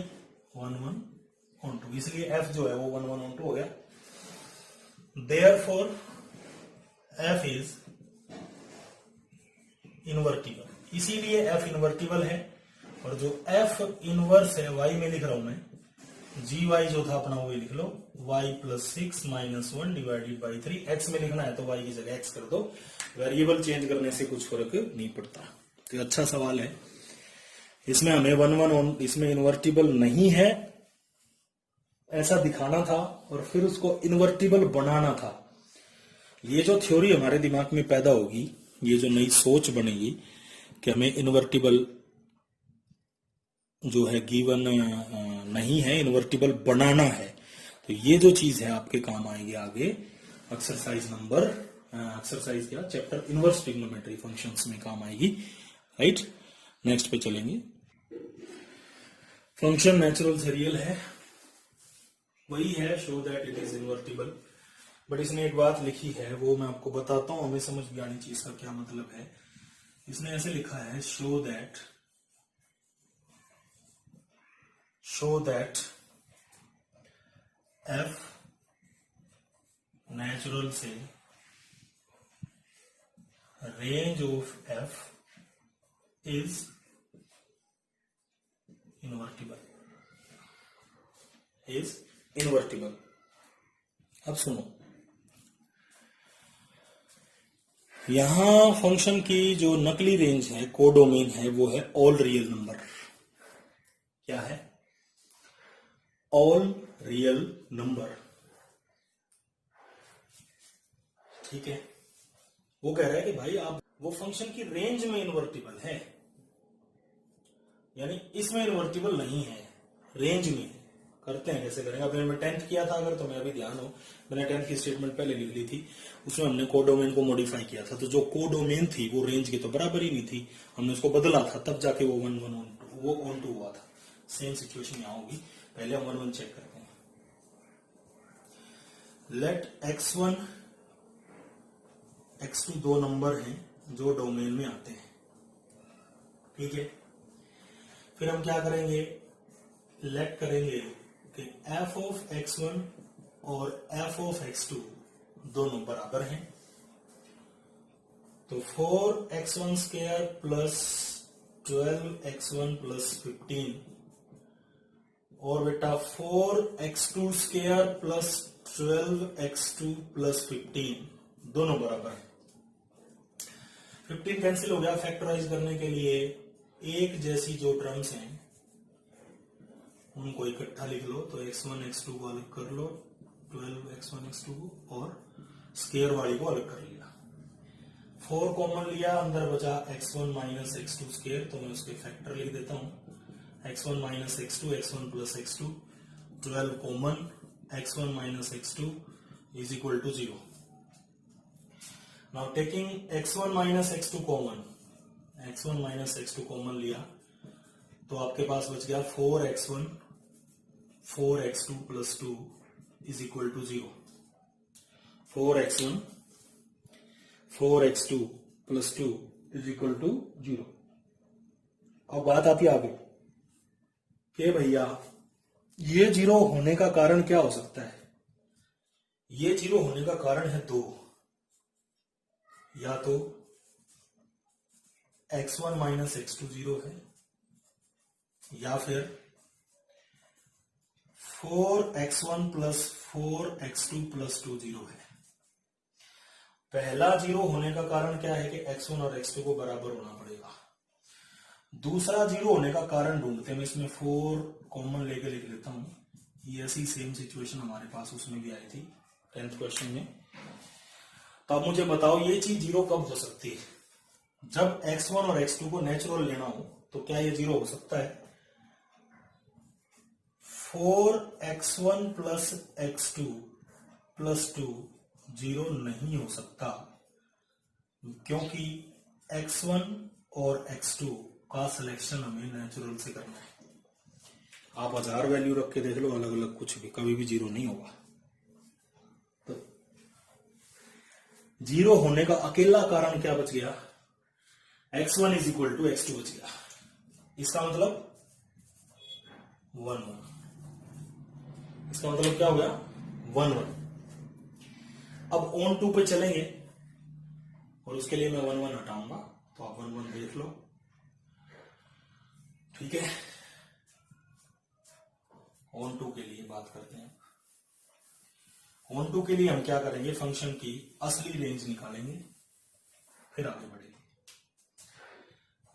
1 1 ऑन टू, इसलिए f जो है वो 1 1 ऑन टू हो गया। देयरफॉर f इज इनवर्टिबल, इसीलिए f इनवर्टिबल है। और जो f इनवर्स है y में लिख रहा हूं मैं, gy जो था अपना वो लिख लो, y plus 6 minus 1 divided by 3। x में लिखना है तो y की जगह x कर दो, वेरिएबल चेंज करने से कुछ फर्क नहीं पड़ता। तो अच्छा सवाल है, इसमें हमें 1 1 इसमें इन्वर्टिबल नहीं है ऐसा दिखाना था और फिर उसको इन्वर्टिबल बनाना था। ये जो थ्योरी हमारे दिमाग में पैदा होगी, ये जो नई सोच बनेगी कि हमें इन्वर्टिबल जो है गिवन नहीं है, इन्वर्टिबल बनाना है, तो ये जो चीज है आपके काम आएगी आगे एक्सरसाइज क्या, चैप्टर इनवर्स ट्रिग्नोमेट्री फंक्शंस में काम आएगी। राइट, नेक्स्ट पे चलेंगे। फंक्शन नेचुरल से रियल है, वही है show that it is invertible. But इसने एक बात लिखी है, वो मैं आपको बताता हूं, हमें समझ भी आनी चाहिए इसका क्या मतलब है। इसने ऐसे लिखा है, शो दैट एफ नेचुरल से range of f is invertible. अब सुनो, यहां फंक्शन की जो नकली रेंज है, कोडोमेन है, वो है ऑल रियल नंबर। क्या है? All real number. ठीक है, वो कह रहा है कि भाई आप वो फंक्शन की रेंज में इनवर्टिबल है, यानी इसमें इनवर्टिबल नहीं है, रेंज में है। करते हैं, कैसे करेंगे? अभी मैं 10th किया था, अगर तुम्हें अभी ध्यान हो, मैंने 10th की स्टेटमेंट पहले लिख ली थी, उसमें हमने कोडोमेन को मॉडिफाई किया था। तो जो कोडोमेन थी वो रेंज की तो बराबर ही नहीं थी, हमने उसको बदला था, तब जाके वो 1 1 2 हुआ था। सेम सिचुएशन यहां होगी। पहले हम 1 1 चेक करते हैं। लेट x1 x2 दो नंबर हैं जो डोमेन में आते हैं। ठीक है, फिर हम क्या करेंगे? लेट करेंगे कि f ऑफ x1 और f ऑफ x2 दोनों बराबर हैं। तो 4x1 square plus 12x1 plus 15 और बेटा 4x2 square plus 12x2 plus 15 दोनों बराबर हैं। 15 कैंसिल हो गया। फैक्टराइज करने के लिए एक जैसी जो टर्म्स हैं उनको इकट्ठा लिख लो। तो x1 x2 को अलग कर लो, 12x1 x2 को, और स्क्वायर वाली को अलग कर लिया। 4 कॉमन लिया, अंदर बचा x1 माइनस x2 स्क्वायर, तो मैं उसके फैक्टर लिख देता हूं, x1 minus x2, x1 plus x2, 12 common, x1 minus x2 is equal to 0। Now taking x1 minus x2 common, x1 minus x2 common लिया तो आपके पास बच गया 4x1 4x2 plus 2 is equal to 0। 4x1 4x2 plus 2 is equal to 0। अब बात आती है आगे कि भैया ये 0 होने का कारण क्या हो सकता है? ये 0 होने का कारण है दो, या तो x1 माइनस x2 0 है, या फिर 4x1 प्लस 4x2 प्लस 2 0 है। पहला 0 होने का कारण क्या है कि x1 और x2 को बराबर होना पड़ेगा। दूसरा 0 होने का कारण ढूंढते हैं, मैं इसमें 4 कॉमन लेके लिख लेता हूं। ये ऐसी सेम सिचुएशन हमारे पास उसमें भी आई थी 10th क्वेश्चन में। तो अब मुझे बताओ ये चीज 0 कब हो सकती है? जब x1 और x2 को नेचुरल लेना हो तो क्या ये 0 हो सकता है? 4x1 प्लस x2 प्लस 2 0 नहीं हो सकता, क्योंकि x1 और x2 का सिलेक्शन हमें नेचुरल से करना है। आप 1000 वैल्यू रख के देख लो, अलग अलग कुछ भी, कभी भी 0 नहीं होगा। तो 0 होने का अकेला कारण क्या बच गया? x1 is equal to x2 बच गया। इसका मतलब 1 1। इसका मतलब क्या हो गया? 1 1। अब ऑन 2 पे चलेंगे और उसके लिए मैं 1 1 हटाऊंगा, तो आप 1 1 देख लो। ठीक है, ऑन 2 के लिए बात करते हैं। ऑन 2 के लिए हम क्या करेंगे? फंक्शन की असली रेंज निकालेंगे, फिर आगे बढ़ेंगे।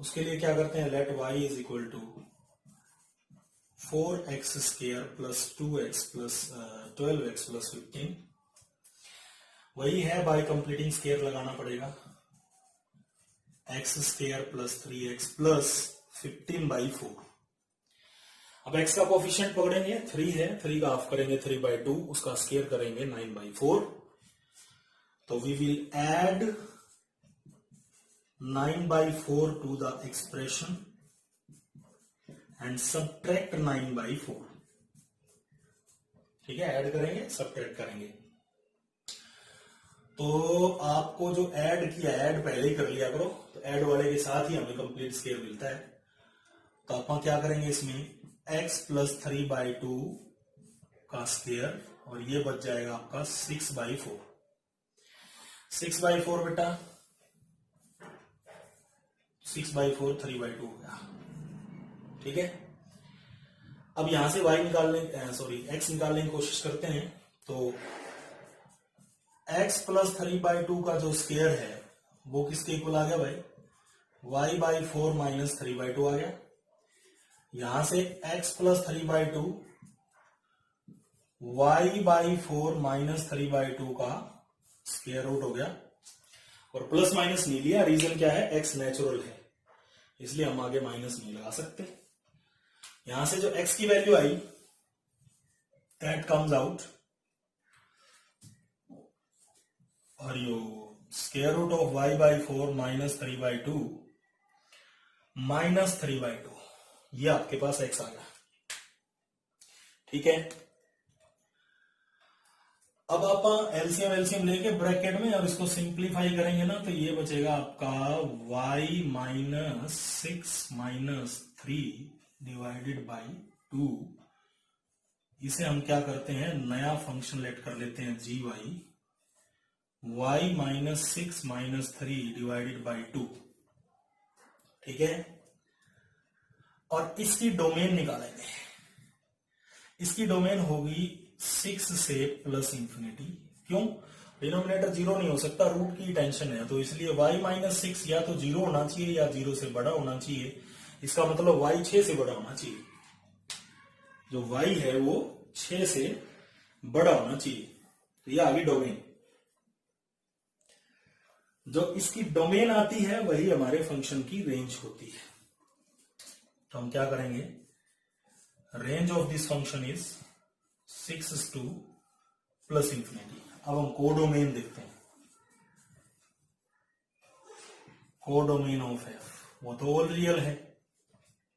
उसके लिए क्या करते हैं? Let y is equal to 4x square plus 2x plus 12x plus 15। वही है, बाय कंप्लीटिंग स्क्वायर लगाना पड़ेगा। x square plus 3x plus 15 by 4। अब x का कोफिशिएंट पकड़ेंगे, 3 है, 3 का हाफ करेंगे 3 बाई 2, उसका स्क्वायर करेंगे 9 बाई 4। तो we will add 9 by 4 to the expression and subtract 9 by 4। ठीक है, ऐड करेंगे, सब्ट्रैक्ट करेंगे। तो आपको जो ऐड किया, ऐड पहले ही कर लिया करो, तो ऐड वाले के साथ ही हमें कंप्लीट स्क्वायर मिलता है। तो आप क्या करेंगे इसमें, x प्लस 3/2 का स्क्वायर, और ये बच जाएगा आपका 6/4। 6/4 बेटा, 6/4 3/2 हो गया। ठीक है, अब यहां से y निकालने, सॉरी x निकालने की कोशिश करते हैं। तो x प्लस 3/2 का जो स्क्वायर है वो किसके इक्वल आ गया भाई, y/4 माइनस 3/2 आ गया। यहां से x प्लस 3/2 y/4 माइनस 3/2 का स्क्वायर रूट हो गया, और प्लस माइनस नहीं लिया, रीजन क्या है, x नेचुरल है इसलिए हम आगे माइनस नहीं लगा सकते। यहां से जो x की वैल्यू आई, दैट कम्स आउट, और you square root of y/4 minus 3/2 minus 3/2, ये आपके पास x आ गया। ठीक है, अब आप एलसीएम एलसीएम लेके ब्रैकेट में और इसको सिंप्लीफाई करेंगे ना, तो ये बचेगा आपका y minus 6 minus 3 divided by 2। इसे हम क्या करते हैं, नया फंक्शन लेट कर लेते हैं g y, y minus 6 minus 3 divided by 2। ठीक है, और इसकी डोमेन निकालेंगे। इसकी डोमेन होगी 6 से प्लस इंफिनिटी। क्यों, डिनोमिनेटर 0 नहीं हो सकता, रूट की टेंशन है, तो इसलिए y माइनस 6 या तो 0 होना चाहिए या 0 से बड़ा होना चाहिए। इसका मतलब y 6 से बड़ा होना चाहिए, जो y है वो 6 से बड़ा होना चाहिए। तो ये आ गई डोमेन। जो इसकी डोमेन आती है वही हमारे फंक्शन की रेंज होती है। तो हम क्या करेंगे, range of this function is 6 to plus infinity. अब हम कोडोमेन देखते हैं, कोडोमेन ऑफ एफ, वो तो ऑल रियल है।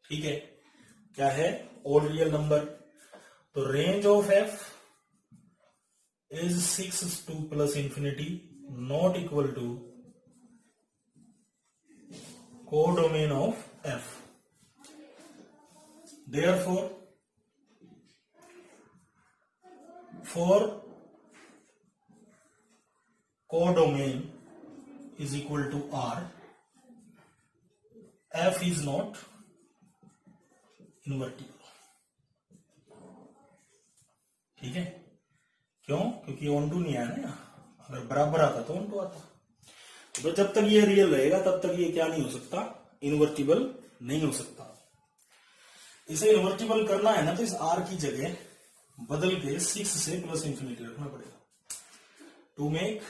ठीक है, क्या है, ऑल रियल नंबर। तो range of f is 6 to plus infinity not equal to codomain of f. Therefore, for codomain is equal to R, F is not invertible। ठीक है, क्यों, क्योंकि ऑन टू नहीं आया ना, अगर बराबर आता तो ऑन टू आता। तो जब तक ये रियल रहेगा तब तक ये क्या नहीं हो सकता, इन्वर्टिबल नहीं हो सकता। इसे इन्वर्टिबल करना है ना, तो इस R की जगह बदल के 6 से प्लस इंफिनिटी रखना पड़ेगा। To make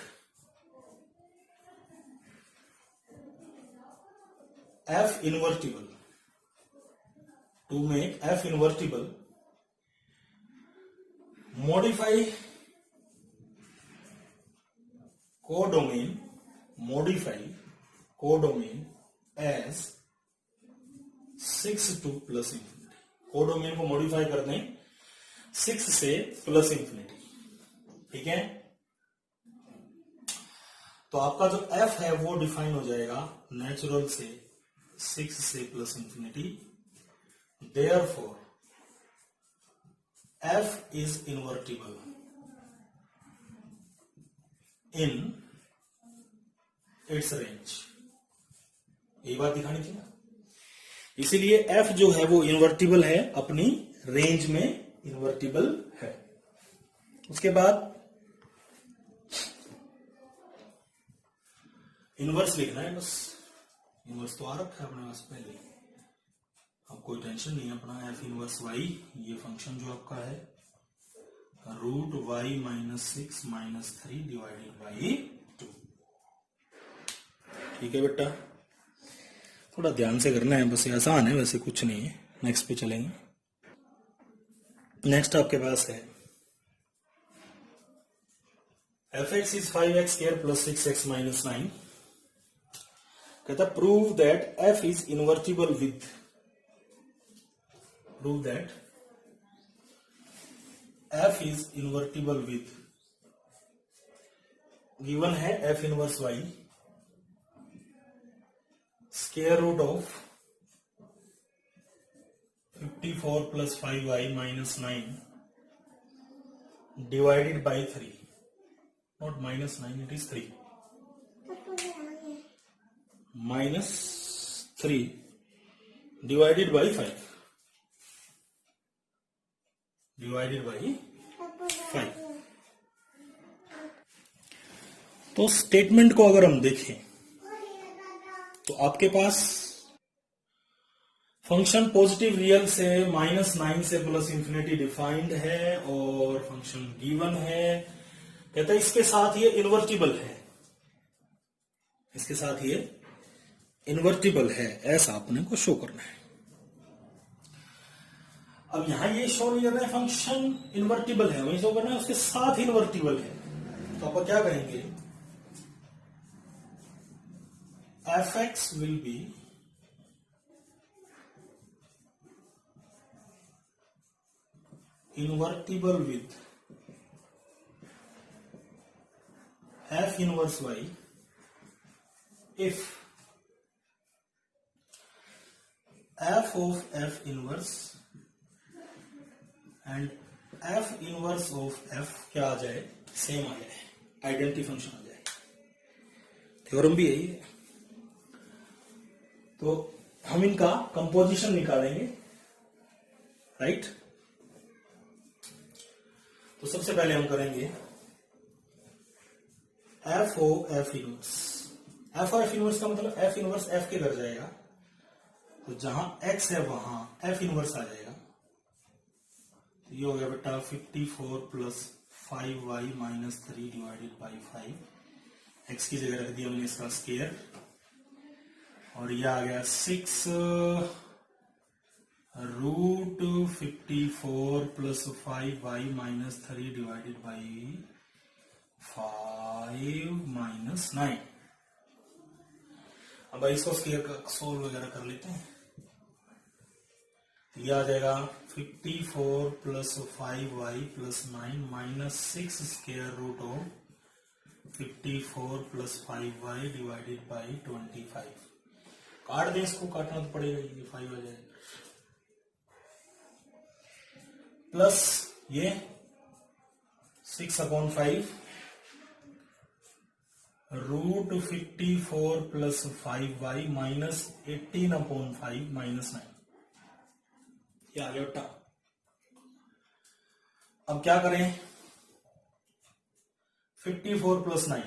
F invertible, to make F invertible, modify codomain as 6 to plus infinity. Codomain को मॉडिफाई कर दें 6 से प्लस इंफिनिटी। ठीक है, तो आपका जो f है वो डिफाइन हो जाएगा नेचुरल से 6 से plus infinity. Therefore f is invertible in its range. ये बात दिखानी थी ना, इसीलिए f जो है वो इन्वर्टिबल है, अपनी रेंज में इन्वर्टिबल है। उसके बाद इनवर्स लिखना है, बस इनवर्स तो आ रखा है अपने पास पहले, अब कोई टेंशन नहीं है। अपना एफ इनवर्स वाई, ये फंक्शन जो आपका है root y minus 6 minus 3 divided by 2। ठीक है बेटा, थोड़ा ध्यान से करना है, बस ये आसान है, वैसे कुछ नहीं है। नेक्स्ट पे चलेंगे। नेक्स्ट आपके पास है f x is 5x square plus 6x minus 9। कहता prove that f is invertible with, prove that f is invertible with given है f inverse y square root of 54 plus 5y minus 9 divided by 3, not minus 9, it is 3 minus 3 divided by 5 divided by 5। तो statement को अगर हम देखें तो आपके पास function positive real से -9 से प्लस इंफिनिटी डिफाइंड है और फंक्शन गिवन है। कहता है इसके साथ ये इन्वर्टिबल है, इसके साथ ये इन्वर्टिबल है, ऐसा अपने को शो करना है। अब यहां ये शो नहीं करना है फंक्शन इन्वर्टिबल है, वही शो करना है उसके साथ इन्वर्टिबल है। तो आप क्या कहेंगे, fx will be invertible with f inverse y if f of f inverse and f inverse of f क्या आ जाए, सेम आ जाए, आइडेंटिटी फंक्शन आ जाए। थ्योरम भी यही है। तो हम इनका कंपोजिशन निकालेंगे, राइट। तो सबसे पहले हम करेंगे f o f inverse. F o f inverse का मतलब एफ इनवर्स एफ के घर जाएगा, तो जहां एक्स है वहां एफ इनवर्स आ जाएगा। तो ये हो गया बेटा 54 plus 5y minus 3 divided by 5। X की जगह रख दिया मैंने इसका स्क्वायर, और यह आ गया 6 root 54 plus 5y minus 3 divided by 5 minus 9। अब इसको स्क्वायर का सोल्व वगैरह कर लेते हैं। यह आ जाएगा 54 plus 5y plus 9 minus 6 square root of 54 plus 5y divided by 25। काट दें, इसको काटना तो पड़ेगा, ये 5 आ जाएगा, प्लस ये 6/5 root 54 plus 5y minus 18/5 minus 9। ये आ गया बेटा। अब क्या करें, 54 प्लस 9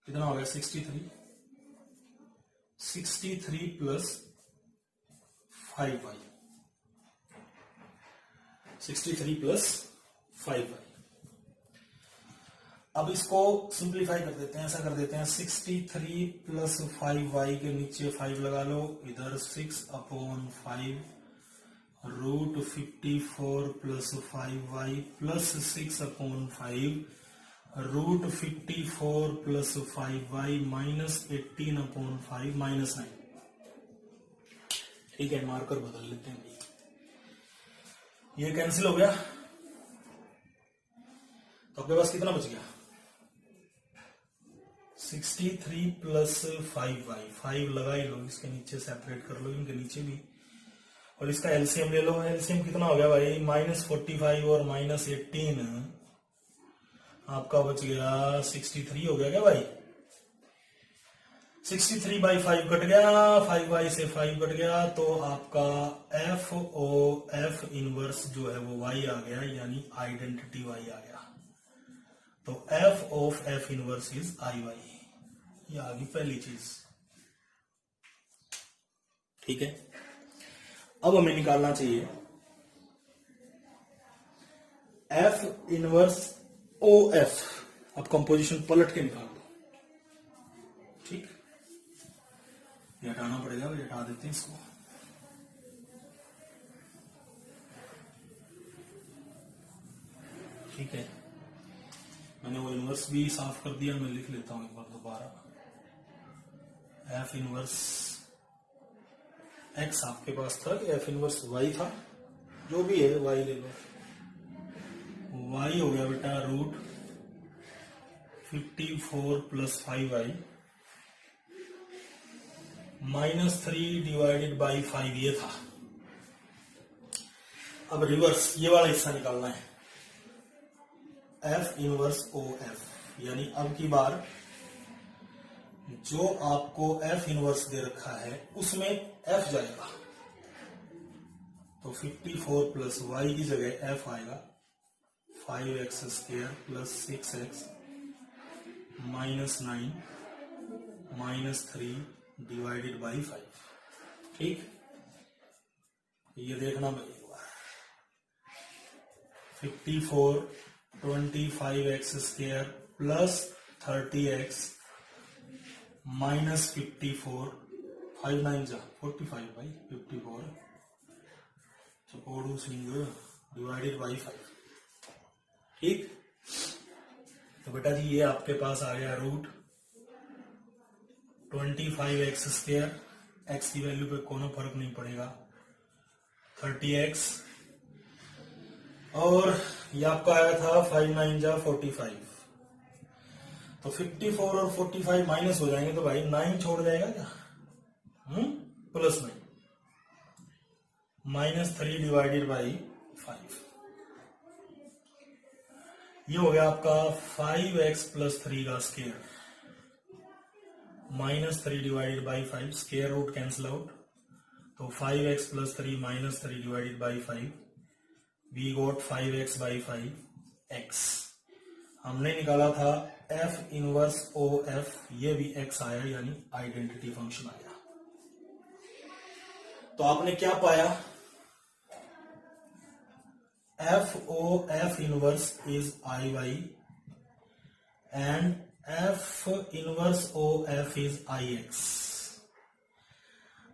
कितना हो गया, 63 प्लस 5y, 63 प्लस 5y। अब इसको सिंप्लीफाई कर देते हैं, ऐसा कर देते हैं 63 प्लस 5y के नीचे 5 लगा लो, इधर 6/5 root 54 plus 5y plus 6/5 root 54 plus 5y minus 18/5 minus 9। ठीक है, मार्कर बदल लेते हैं, ये कैंसिल हो गया। तो आपके पास कितना बच गया, 63 प्लस 5y, 5 लगा ही लो, इसके नीचे सेपरेट कर लो, इनके नीचे भी, और इसका एलसीएम ले लो। एलसीएम कितना हो गया भाई, -45 और -18 आपका बच गया 63 हो गया क्या भाई, 63/5 कट गया, 5y से 5 कट गया, तो आपका एफ ओ एफ इनवर्स जो है वो y आ गया, यानी आइडेंटिटी y आ गया। तो f of f inverse is I y, ये आ गई पहली चीज। ठीक है, अब हमें निकालना चाहिए एफ इनवर्स ओ एफ। अब कंपोजिशन पलट के निकाल दो, ठीक, ये हटाना पड़ेगा, ये हटा देते हैं इसको। ठीक है, मैंने वो इनवर्स भी साफ कर दिया, मैं लिख लेता हूं एक बार दोबारा। एफ इनवर्स एक्स आपके पास था, एफ इनवर्स वाई था, जो भी है वाई ले लो। वाई हो गया बेटा root 54 plus 5i -3 divided by 5 ये था। अब रिवर्स ये वाला हिस्सा निकालना है, एफ इनवर्स ओ एफ, यानी अब की बार जो आपको एफ इनवर्स दे रखा है उसमें एफ जाएगा, तो 54 प्लस वाई की जगह एफ आएगा 5x² plus 6x -9 -3 divided by 5। ठीक, ये देखना पड़ेगा। 54 25x² प्लस 30x -54 5 9 जा 45 बाई 54 सपोर्ट सिंग डिवाइडेड बाई 5। ठीक, तो बेटा जी ये आपके पास आ गया रूट 25x², x की वैल्यू पे कोनो फर्क नहीं पड़ेगा, 30x, और ये आपका आया था 5 9 जा 45, तो 54 और 45 माइनस हो जाएंगे तो भाई 9 छोड़ जाएगा क्या, प्लस 9 -3 डिवाइडेड बाई 5, ये हो गया आपका 5x प्लस 3 का square -3 divided by 5, square root cancel out, तो 5x plus 3 -3 divided by 5, we got 5x by 5x। हमने निकाला था एफ इनवर्स ओ एफ, ये भी x आया यानी आइडेंटिटी फंक्शन आया। तो आपने क्या पाया, f o f inverse is I y and F inverse o f is I x.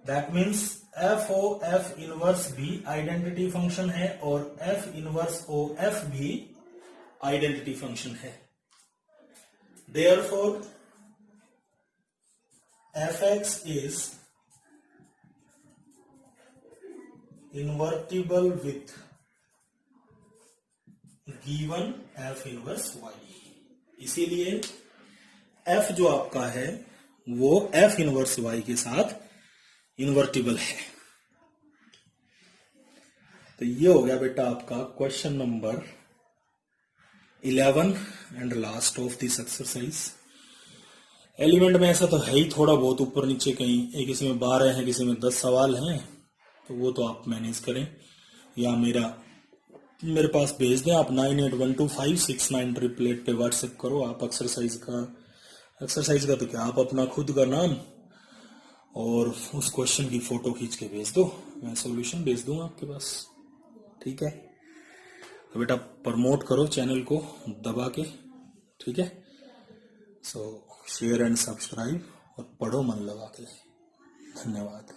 That means f o f inverse भी आइडेंटिटी फंक्शन है और एफ इनवर्स ओ एफ भी आइडेंटिटी फंक्शन है। Therefore, fx is invertible with given f inverse y। इसीलिए f जो आपका है वो f इनवर्स y के साथ इन्वर्टिबल है। तो ये हो गया बेटा आपका question number 11 and last of this exercise. Element में ऐसा तो है ही थोड़ा बहुत ऊपर नीचे कहीं, एक इसमें 12 है किसी में 10 सवाल हैं, तो वो तो आप मैनेज करें या मेरे पास भेज दें आप 9812569388 पे व्हाट्सएप करो आप एक्सरसाइज का तो क्या आप अपना खुद का नाम और उस क्वेश्चन की फोटो खींच के भेज दो, मैं सॉल्यूशन भेज दूंगा आपके पास। ठीक है, तो बेटा प्रमोट करो चैनल को दबा के, ठीक है। सो शेयर एंड सब्सक्राइब और पढ़ो मन लगा के। धन्यवाद।